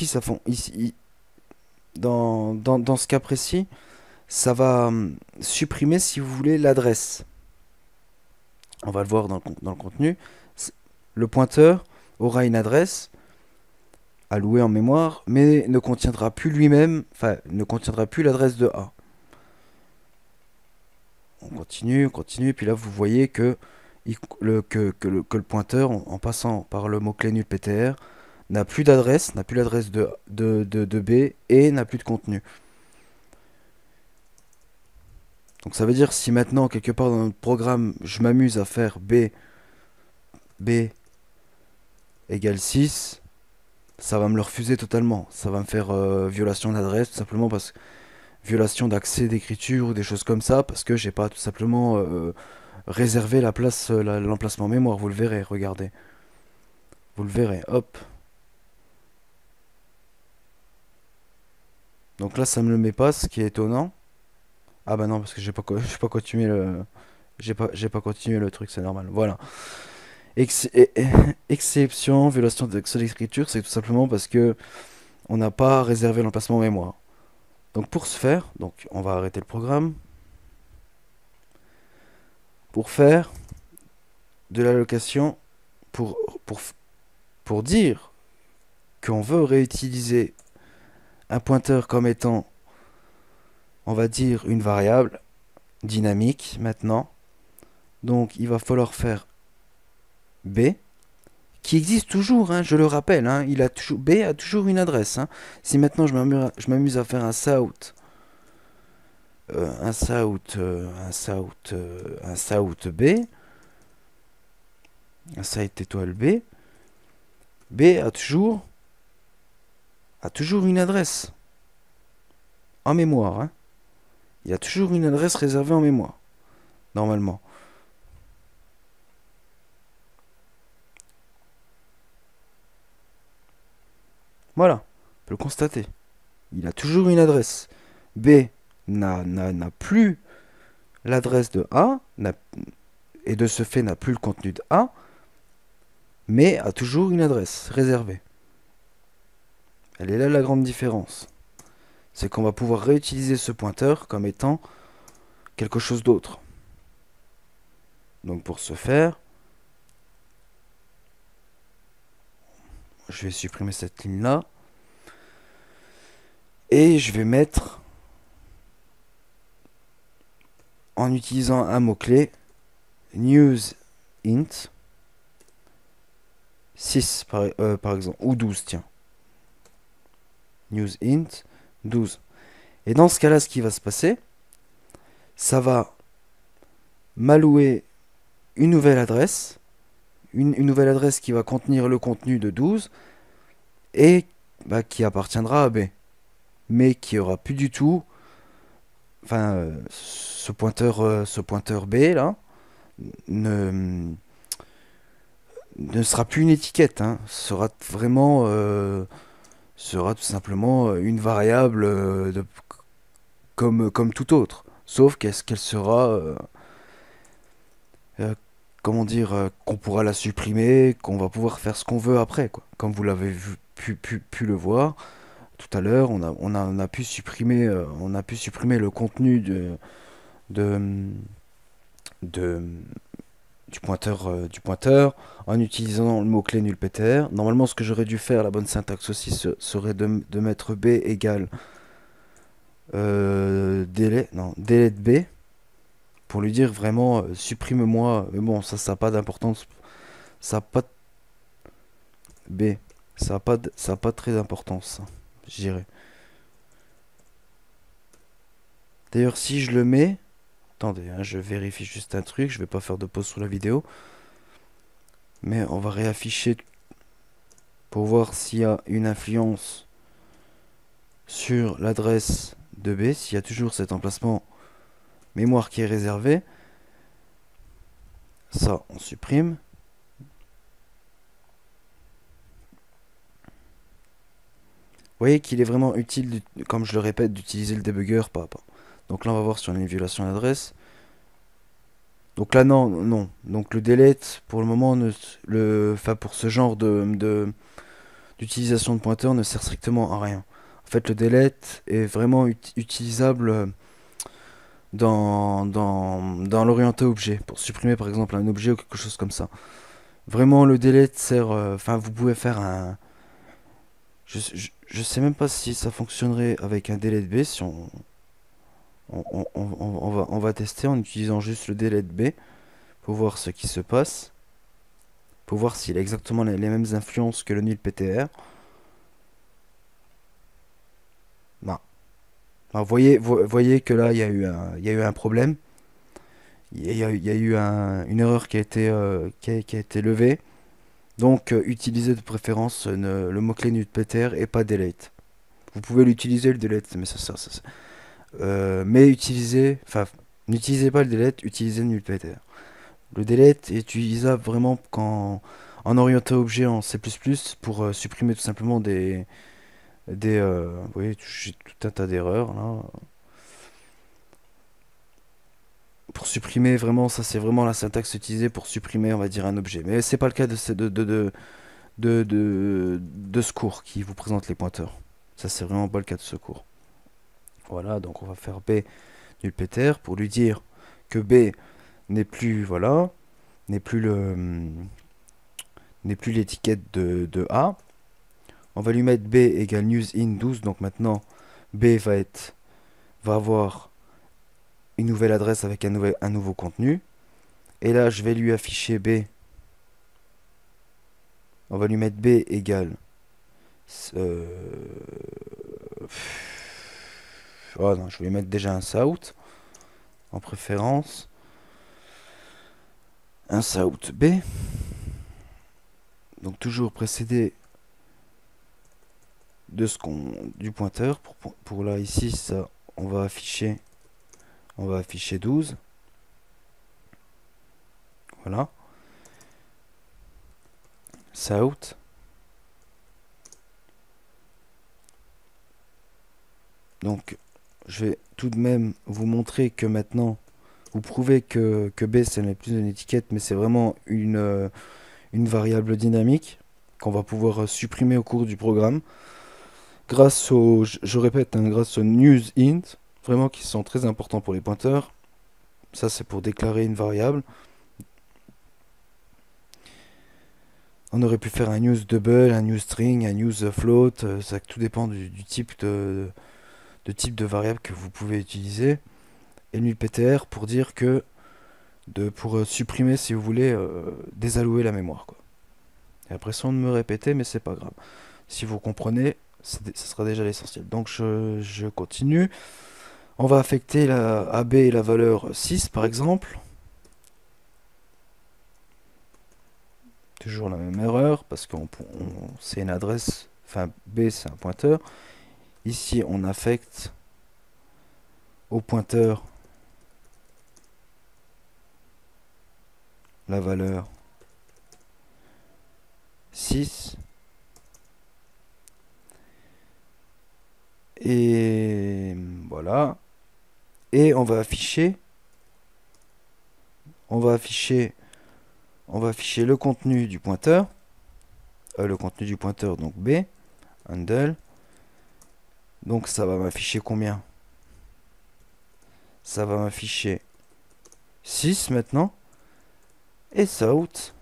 ça font, ici, dans ce cas précis, ça va supprimer, si vous voulez, l'adresse. On va le voir dans le contenu. Le pointeur aura une adresse allouée en mémoire, mais ne contiendra plus lui-même, enfin, ne contiendra plus l'adresse de A. On continue, et puis là vous voyez que le pointeur, en passant par le mot-clé nul ptr, n'a plus d'adresse, de B, et n'a plus de contenu. Donc ça veut dire, si maintenant, quelque part dans notre programme, je m'amuse à faire B égale 6, ça va me le refuser totalement. Ça va me faire violation d'adresse, tout simplement parce que violation d'accès d'écriture ou des choses comme ça, parce que j'ai pas tout simplement réservé la place, l'emplacement mémoire. Vous le verrez, regardez. Vous le verrez, hop. Donc là, ça me le met pas, ce qui est étonnant. Ah bah non, parce que j'ai pas continué j'ai pas continué le truc, c'est normal. Voilà. Exception, violation d'accès d'écriture, c'est tout simplement parce que on n'a pas réservé l'emplacement mémoire. Donc pour ce faire, donc on va arrêter le programme. Pour faire de l'allocation, pour, pour, pour dire qu'on veut réutiliser un pointeur comme étant, on va dire, une variable dynamique maintenant. Donc il va falloir faire B, qui existe toujours, hein, je le rappelle, hein, B a toujours une adresse. Hein. Si maintenant je m'amuse à faire un south, un south B, un site étoile B, B a toujours une adresse en mémoire. Hein. Il y a toujours une adresse réservée en mémoire, normalement. Voilà, on peut le constater. Il a toujours une adresse. B n'a plus l'adresse de A, et de ce fait n'a plus le contenu de A, mais a toujours une adresse réservée. Elle est là la grande différence. C'est qu'on va pouvoir réutiliser ce pointeur comme étant quelque chose d'autre. Donc pour ce faire, je vais supprimer cette ligne là. Et je vais mettre, en utilisant un mot-clé, news int 6 par exemple, ou 12, tiens. News int 12. Et dans ce cas-là, ce qui va se passer, ça va m'allouer une nouvelle adresse, une nouvelle adresse qui va contenir le contenu de 12 et bah, qui appartiendra à B. Mais qui aura plus du tout, enfin, ce pointeur B là, ne, ne sera plus une étiquette, hein, sera tout simplement une variable comme tout autre. Sauf qu'elle sera, euh, comment dire, qu'on pourra la supprimer, qu'on va pouvoir faire ce qu'on veut après, quoi. Comme vous l'avez pu le voir tout à l'heure, on a pu supprimer, le contenu de, de, du pointeur en utilisant le mot-clé nullptr. Normalement, ce que j'aurais dû faire, la bonne syntaxe aussi, serait de mettre b égale délai, non, délai de b pour lui dire vraiment supprime-moi. Mais bon, ça n'a pas d'importance. Ça n'a pas b. Ça a pas très d'importance, je dirais. D'ailleurs, si je le mets, attendez, hein, je vérifie juste un truc. Je vais pas faire de pause sur la vidéo, mais on va réafficher pour voir s'il y a une influence sur l'adresse de B, s'il y a toujours cet emplacement mémoire qui est réservé. Ça, on supprime. Vous voyez qu'il est vraiment utile, comme je le répète, d'utiliser le debugger par rapport. Donc là, on va voir si on a une violation d'adresse. Donc là, non, non. Donc le delete, pour le moment, pour ce genre d'utilisation de pointeur, ne sert strictement à rien. En fait, le delete est vraiment utilisable dans l'orienté objet, pour supprimer par exemple un objet ou quelque chose comme ça. Vraiment, le delete sert. Enfin, vous pouvez faire un. Je sais même pas si ça fonctionnerait avec un delete B. Si on va tester en utilisant juste le delete B pour voir ce qui se passe. Pour voir s'il a exactement les mêmes influences que le nul PTR. Non. Alors, voyez que là, il y a eu un problème. Il y a eu une erreur qui a été levée. Donc, utilisez de préférence le mot-clé nulptr et pas delete. Vous pouvez l'utiliser le delete, mais mais n'utilisez pas le delete, utilisez le nulptr. Le delete est utilisable vraiment en orienté objet en C++ pour supprimer tout simplement vous voyez, j'ai tout un tas d'erreurs là. Pour supprimer vraiment, ça c'est vraiment la syntaxe utilisée pour supprimer, on va dire, un objet. Mais c'est pas le cas de ce cours qui vous présente les pointeurs. Ça c'est vraiment pas le cas de ce cours. Voilà, donc on va faire B nulptr pour lui dire que B n'est plus, voilà, n'est plus n'est plus l'étiquette de A. On va lui mettre B égale newsin12, donc maintenant B va avoir une nouvelle adresse avec un nouveau contenu. Et là, je vais lui afficher B. On va lui mettre B égale. Oh non, je vais lui mettre déjà un sout en préférence. Un sout B. Donc toujours précédé de du pointeur. Pour là ici, ça, on va afficher 12. Voilà. Sout. Donc, je vais tout de même vous montrer que maintenant, vous prouvez que B, ce n'est plus une étiquette, mais c'est vraiment une variable dynamique qu'on va pouvoir supprimer au cours du programme. Grâce je répète, hein, grâce au newsInt, vraiment qui sont très importants pour les pointeurs. Ça, c'est pour déclarer une variable. On aurait pu faire un use double, un use string, un use float, ça tout dépend du type de type de variable que vous pouvez utiliser. Et nulptr pour dire que pour supprimer si vous voulez désallouer la mémoire quoi. Et après ça on me répéter mais c'est pas grave. Si vous comprenez, ce sera déjà l'essentiel. Donc je continue. On va affecter la AB et la valeur 6 par exemple. Toujours la même erreur parce que c'est une adresse, enfin B c'est un pointeur. Ici on affecte au pointeur la valeur 6 et voilà. Et on va afficher le contenu du pointeur, donc B, handle. Donc ça va m'afficher combien? Ça va m'afficher 6 maintenant. Et south,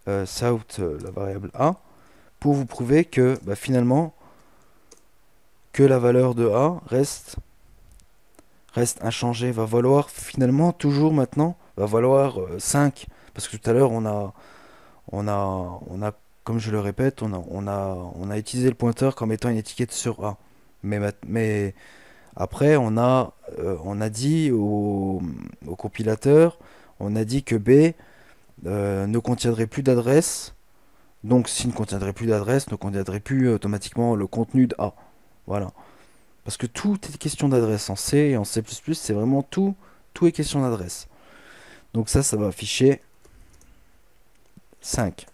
la variable A, pour vous prouver que finalement, que la valeur de A reste inchangée, va valoir finalement toujours maintenant, va valoir 5. Parce que tout à l'heure, comme je le répète, on a utilisé le pointeur comme étant une étiquette sur A. Mais après, on a dit au compilateur, on a dit que B ne contiendrait plus d'adresse. Donc, s'il ne contiendrait plus d'adresse, ne contiendrait plus automatiquement le contenu de A. Voilà. Parce que tout est question d'adresse. En C et en C++, c'est vraiment tout est question d'adresse. Donc ça va afficher 5.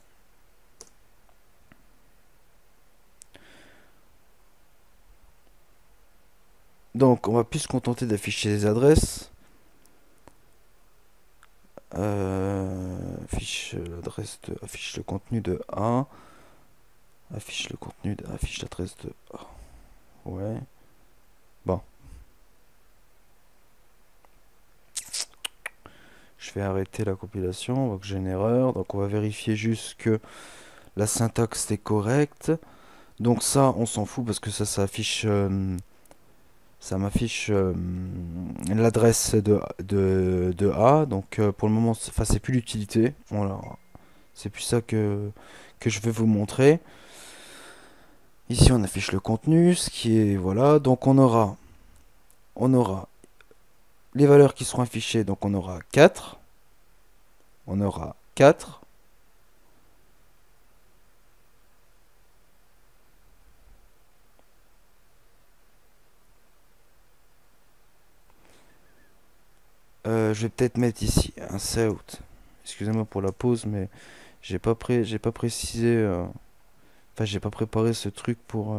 Donc, on va plus se contenter d'afficher les adresses. Affiche le contenu de A. Affiche l'adresse de A. Ouais. Bon. Je vais arrêter la compilation. On voit que j'ai une erreur. Donc, on va vérifier juste que la syntaxe est correcte. Donc ça, on s'en fout parce que ça affiche... ça m'affiche l'adresse de A. Donc pour le moment, c'est plus l'utilité. Voilà. C'est plus ça que je vais vous montrer. Ici, on affiche le contenu, ce qui est... Voilà. Donc on aura les valeurs qui seront affichées. Donc on aura 4. On aura 4. Je vais peut-être mettre ici un south. Excusez-moi pour la pause, mais j'ai pas précisé... Enfin, j'ai pas préparé ce truc pour...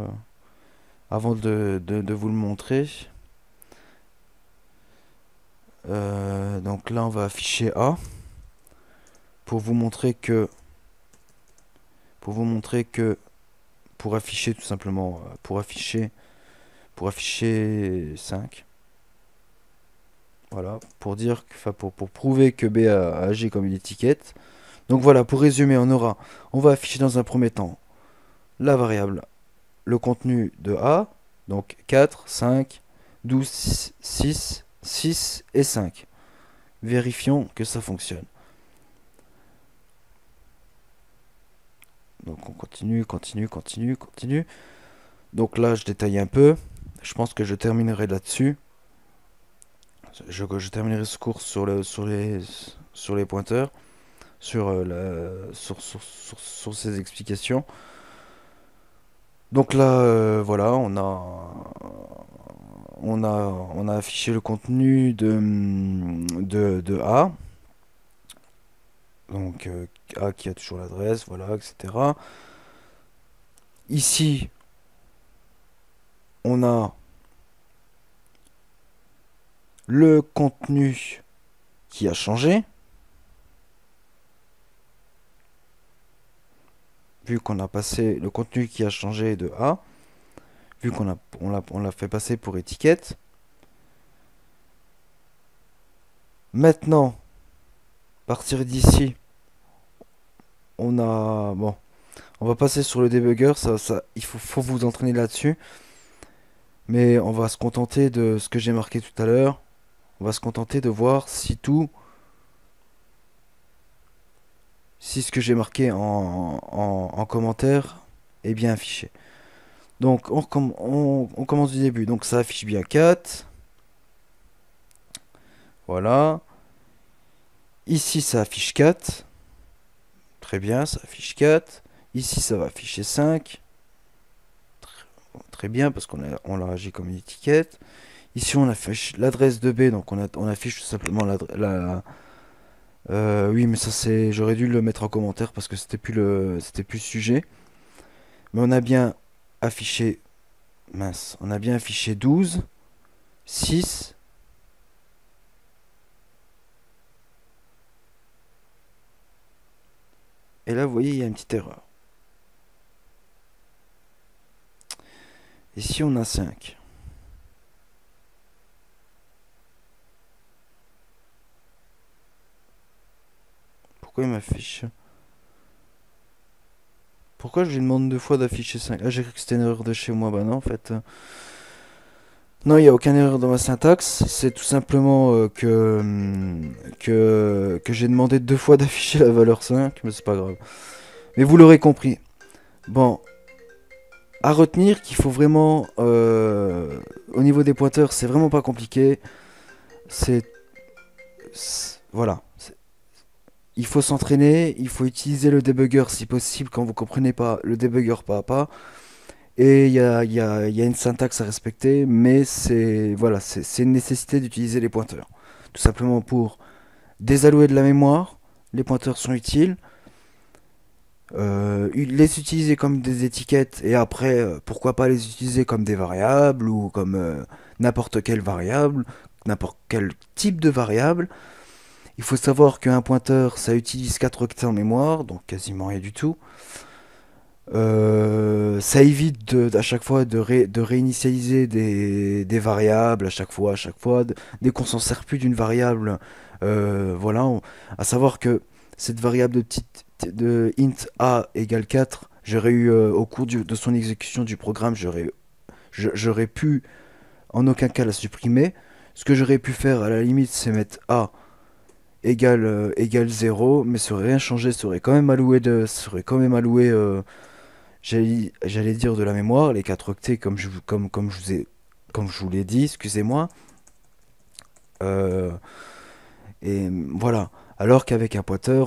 avant de vous le montrer. Donc là, on va afficher A. Pour vous montrer que... Pour afficher tout simplement... Pour afficher 5. Voilà, pour dire, pour prouver que B a agi comme une étiquette. Donc voilà, pour résumer, on va afficher dans un premier temps la variable, le contenu de A, donc 4, 5, 12, 6 et 5. Vérifions que ça fonctionne. Donc on continue. Donc là, je détaille un peu. Je pense que je terminerai là-dessus. Je terminerai ce cours sur les pointeurs, sur ces explications. Donc là, voilà, on a affiché le contenu de A. Donc A qui a toujours l'adresse, voilà, etc. Ici, on a le contenu qui a changé. Vu qu'on a passé le contenu qui a changé de A, vu on l'a fait passer pour étiquette. Maintenant, à partir d'ici, bon, on va passer sur le debugger, faut vous entraîner là-dessus. Mais on va se contenter de ce que j'ai marqué tout à l'heure. On va se contenter de voir si ce que j'ai marqué en commentaire est bien affiché. Donc on commence du début. Donc ça affiche bien 4. Voilà. Ici ça affiche 4. Très bien, ça affiche 4. Ici ça va afficher 5. Très bien parce on l'a agi comme une étiquette. Ici on affiche l'adresse de B. Donc on affiche tout simplement oui, mais ça j'aurais dû le mettre en commentaire parce que c'était plus le sujet. Mais on a bien affiché, mince, on a bien affiché 12, 6. Et là, vous voyez, il y a une petite erreur. Ici, on a 5. Pourquoi il m'affiche? Pourquoi je lui demande deux fois d'afficher 5? Ah, j'ai cru que c'était une erreur de chez moi. Bah non, en fait. Non, il n'y a aucune erreur dans ma syntaxe. C'est tout simplement que j'ai demandé deux fois d'afficher la valeur 5, mais c'est pas grave. Mais vous l'aurez compris. Bon, à retenir qu'il faut vraiment, au niveau des pointeurs, c'est vraiment pas compliqué. C'est, voilà. Il faut s'entraîner, il faut utiliser le debugger si possible quand vous comprenez pas le debugger pas à pas. Et il y a une syntaxe à respecter, mais c'est une nécessité d'utiliser les pointeurs. Tout simplement pour désallouer de la mémoire, les pointeurs sont utiles. Les utiliser comme des étiquettes et après, pourquoi pas les utiliser comme des variables ou comme n'importe quelle variable, n'importe quel type de variable. Il faut savoir qu'un pointeur, ça utilise 4 octets en mémoire, donc quasiment rien du tout. Ça évite à chaque fois de réinitialiser des variables à chaque fois, dès qu'on s'en sert plus d'une variable. Voilà, à savoir que cette variable de int a égale 4, j'aurais eu au cours de son exécution du programme, j'aurais pu en aucun cas la supprimer. Ce que j'aurais pu faire à la limite, c'est mettre a égale 0, mais ça aurait rien changé, ça aurait quand même alloué j'allais dire de la mémoire, les 4 octets comme je vous l'ai dit, excusez-moi. Euh, et voilà. Alors qu'avec un pointeur,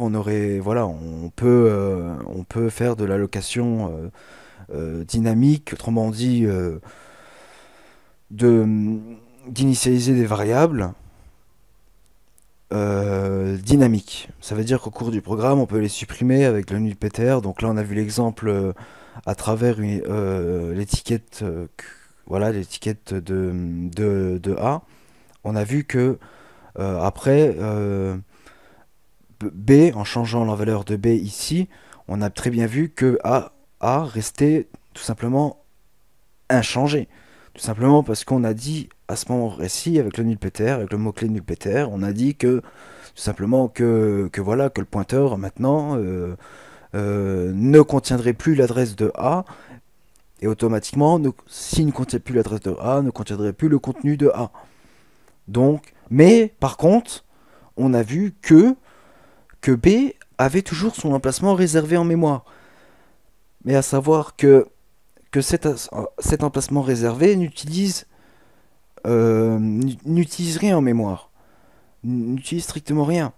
voilà, on peut faire de l'allocation dynamique, autrement dit, de d'initialiser des variables dynamiques. Ça veut dire qu'au cours du programme, on peut les supprimer avec le nulptr. Donc là, on a vu l'exemple à travers l'étiquette voilà, l'étiquette de A. On a vu que après B, en changeant la valeur de B ici, on a très bien vu que A restait tout simplement inchangé. Tout simplement parce qu'on a dit à ce moment-ci, avec le nulptr, avec le mot-clé nulptr, on a dit que tout simplement que voilà, que le pointeur maintenant ne contiendrait plus l'adresse de A, et automatiquement, s'il ne contient plus l'adresse de A, ne contiendrait plus le contenu de A. Donc, mais par contre, on a vu que B avait toujours son emplacement réservé en mémoire. Mais à savoir que cet emplacement réservé n'utilise rien en mémoire. N'utilise strictement rien.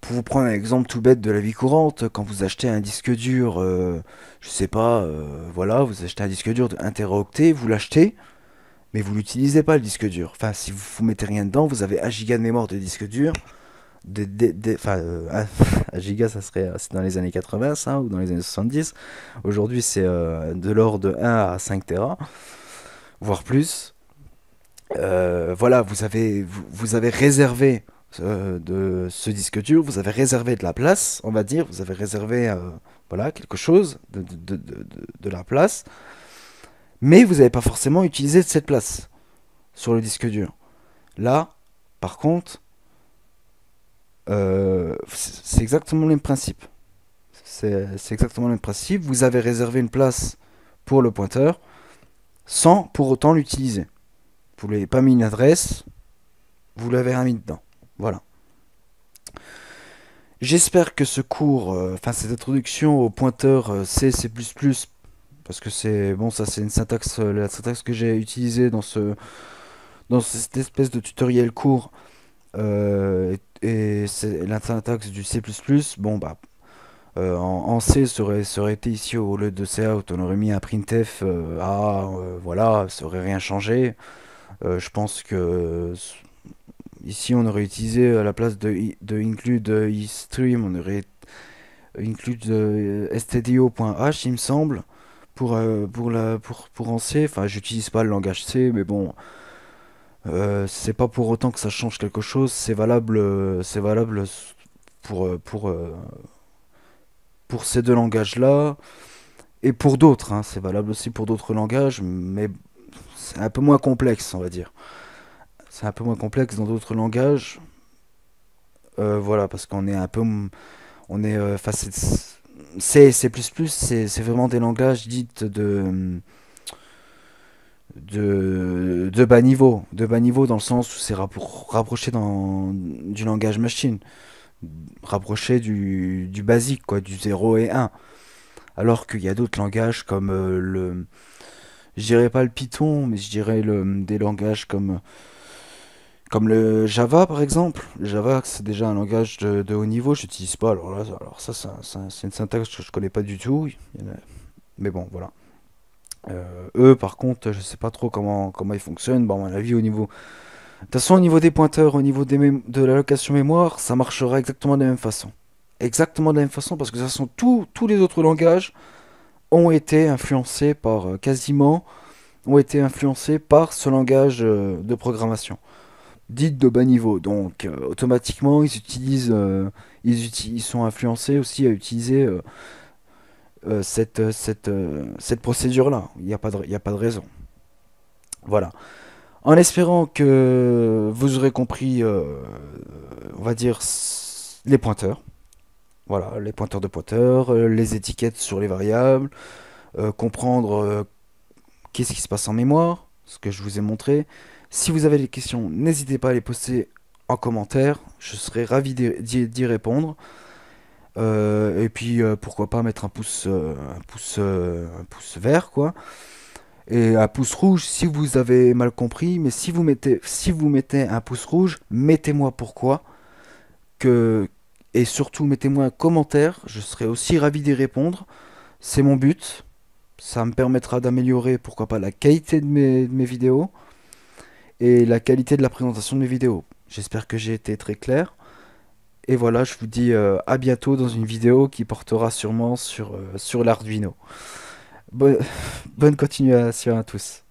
Pour vous prendre un exemple tout bête de la vie courante, quand vous achetez un disque dur, je sais pas, voilà, vous achetez un disque dur de 1 teraoctet, vous l'achetez, mais vous l'utilisez pas le disque dur. Enfin, si vous mettez rien dedans, vous avez 1 giga de mémoire de disque dur. Enfin, 1 giga, c'est dans les années 80, ça, ou dans les années 70. Aujourd'hui, c'est de l'ordre de 1 à 5 Tera, voire plus. Voilà, vous avez réservé de ce disque dur, vous avez réservé de la place, on va dire, vous avez réservé voilà, quelque chose de la place, mais vous n'avez pas forcément utilisé cette place sur le disque dur. Là, par contre, c'est exactement le même principe. C'est exactement le même principe. Vous avez réservé une place pour le pointeur sans pour autant l'utiliser. Vous ne l'avez pas mis une adresse, vous l'avez remis dedans. Voilà. J'espère que ce cours, enfin cette introduction au pointeur C, C++, parce que c'est bon, ça c'est une syntaxe, la syntaxe que j'ai utilisée dans cette espèce de tutoriel court, et c'est la syntaxe du C++. Bon bah, en C, ça aurait été ici au lieu de cout, on aurait mis un printf voilà, ça aurait rien changé. Je pense que ici on aurait utilisé à la place de include istream, on aurait include stdio.h, il me semble, pour en C. Enfin, j'utilise pas le langage C, mais bon, c'est pas pour autant que ça change quelque chose. C'est valable pour ces deux langages-là et pour d'autres, hein. C'est valable aussi pour d'autres langages, mais c'est un peu moins complexe, on va dire. C'est un peu moins complexe dans d'autres langages. Voilà, parce qu'on est un peu, on est, enfin, C, C++, c'est vraiment des langages dits de bas niveau dans le sens où c'est rapproché du langage machine, rapproché du basique, quoi, du 0 et 1. Alors qu'il y a d'autres langages comme je dirais pas le Python, mais je dirais des langages comme le Java par exemple. Le Java, c'est déjà un langage de haut niveau, je n'utilise pas. Alors là, alors c'est une syntaxe que je connais pas du tout. Mais bon, voilà. Eux, par contre, je sais pas trop comment ils fonctionnent. Bon, à mon avis, au niveau. De toute façon, au niveau des pointeurs, au niveau de l'allocation mémoire, ça marchera exactement de la même façon. Exactement de la même façon, parce que de toute façon, tous les autres langages ont été influencés par, quasiment, ont été influencés par ce langage de programmation, dite de bas niveau. Donc, automatiquement, ils sont influencés aussi à utiliser cette procédure-là. Il y a pas de raison. Voilà. En espérant que vous aurez compris, on va dire, les pointeurs. Voilà, les pointeurs de pointeurs, les étiquettes sur les variables, comprendre qu'est-ce qui se passe en mémoire, ce que je vous ai montré. Si vous avez des questions, n'hésitez pas à les poster en commentaire. Je serai ravi d'y répondre. Et puis, pourquoi pas mettre un pouce vert, quoi. Et un pouce rouge si vous avez mal compris, mais si vous mettez un pouce rouge, mettez-moi pourquoi, que, et surtout mettez-moi un commentaire, je serai aussi ravi d'y répondre, c'est mon but, ça me permettra d'améliorer, pourquoi pas, la qualité de mes vidéos, et la qualité de la présentation de mes vidéos. J'espère que j'ai été très clair, et voilà, je vous dis à bientôt dans une vidéo qui portera sûrement sur l'Arduino. Bonne, bonne continuation à tous.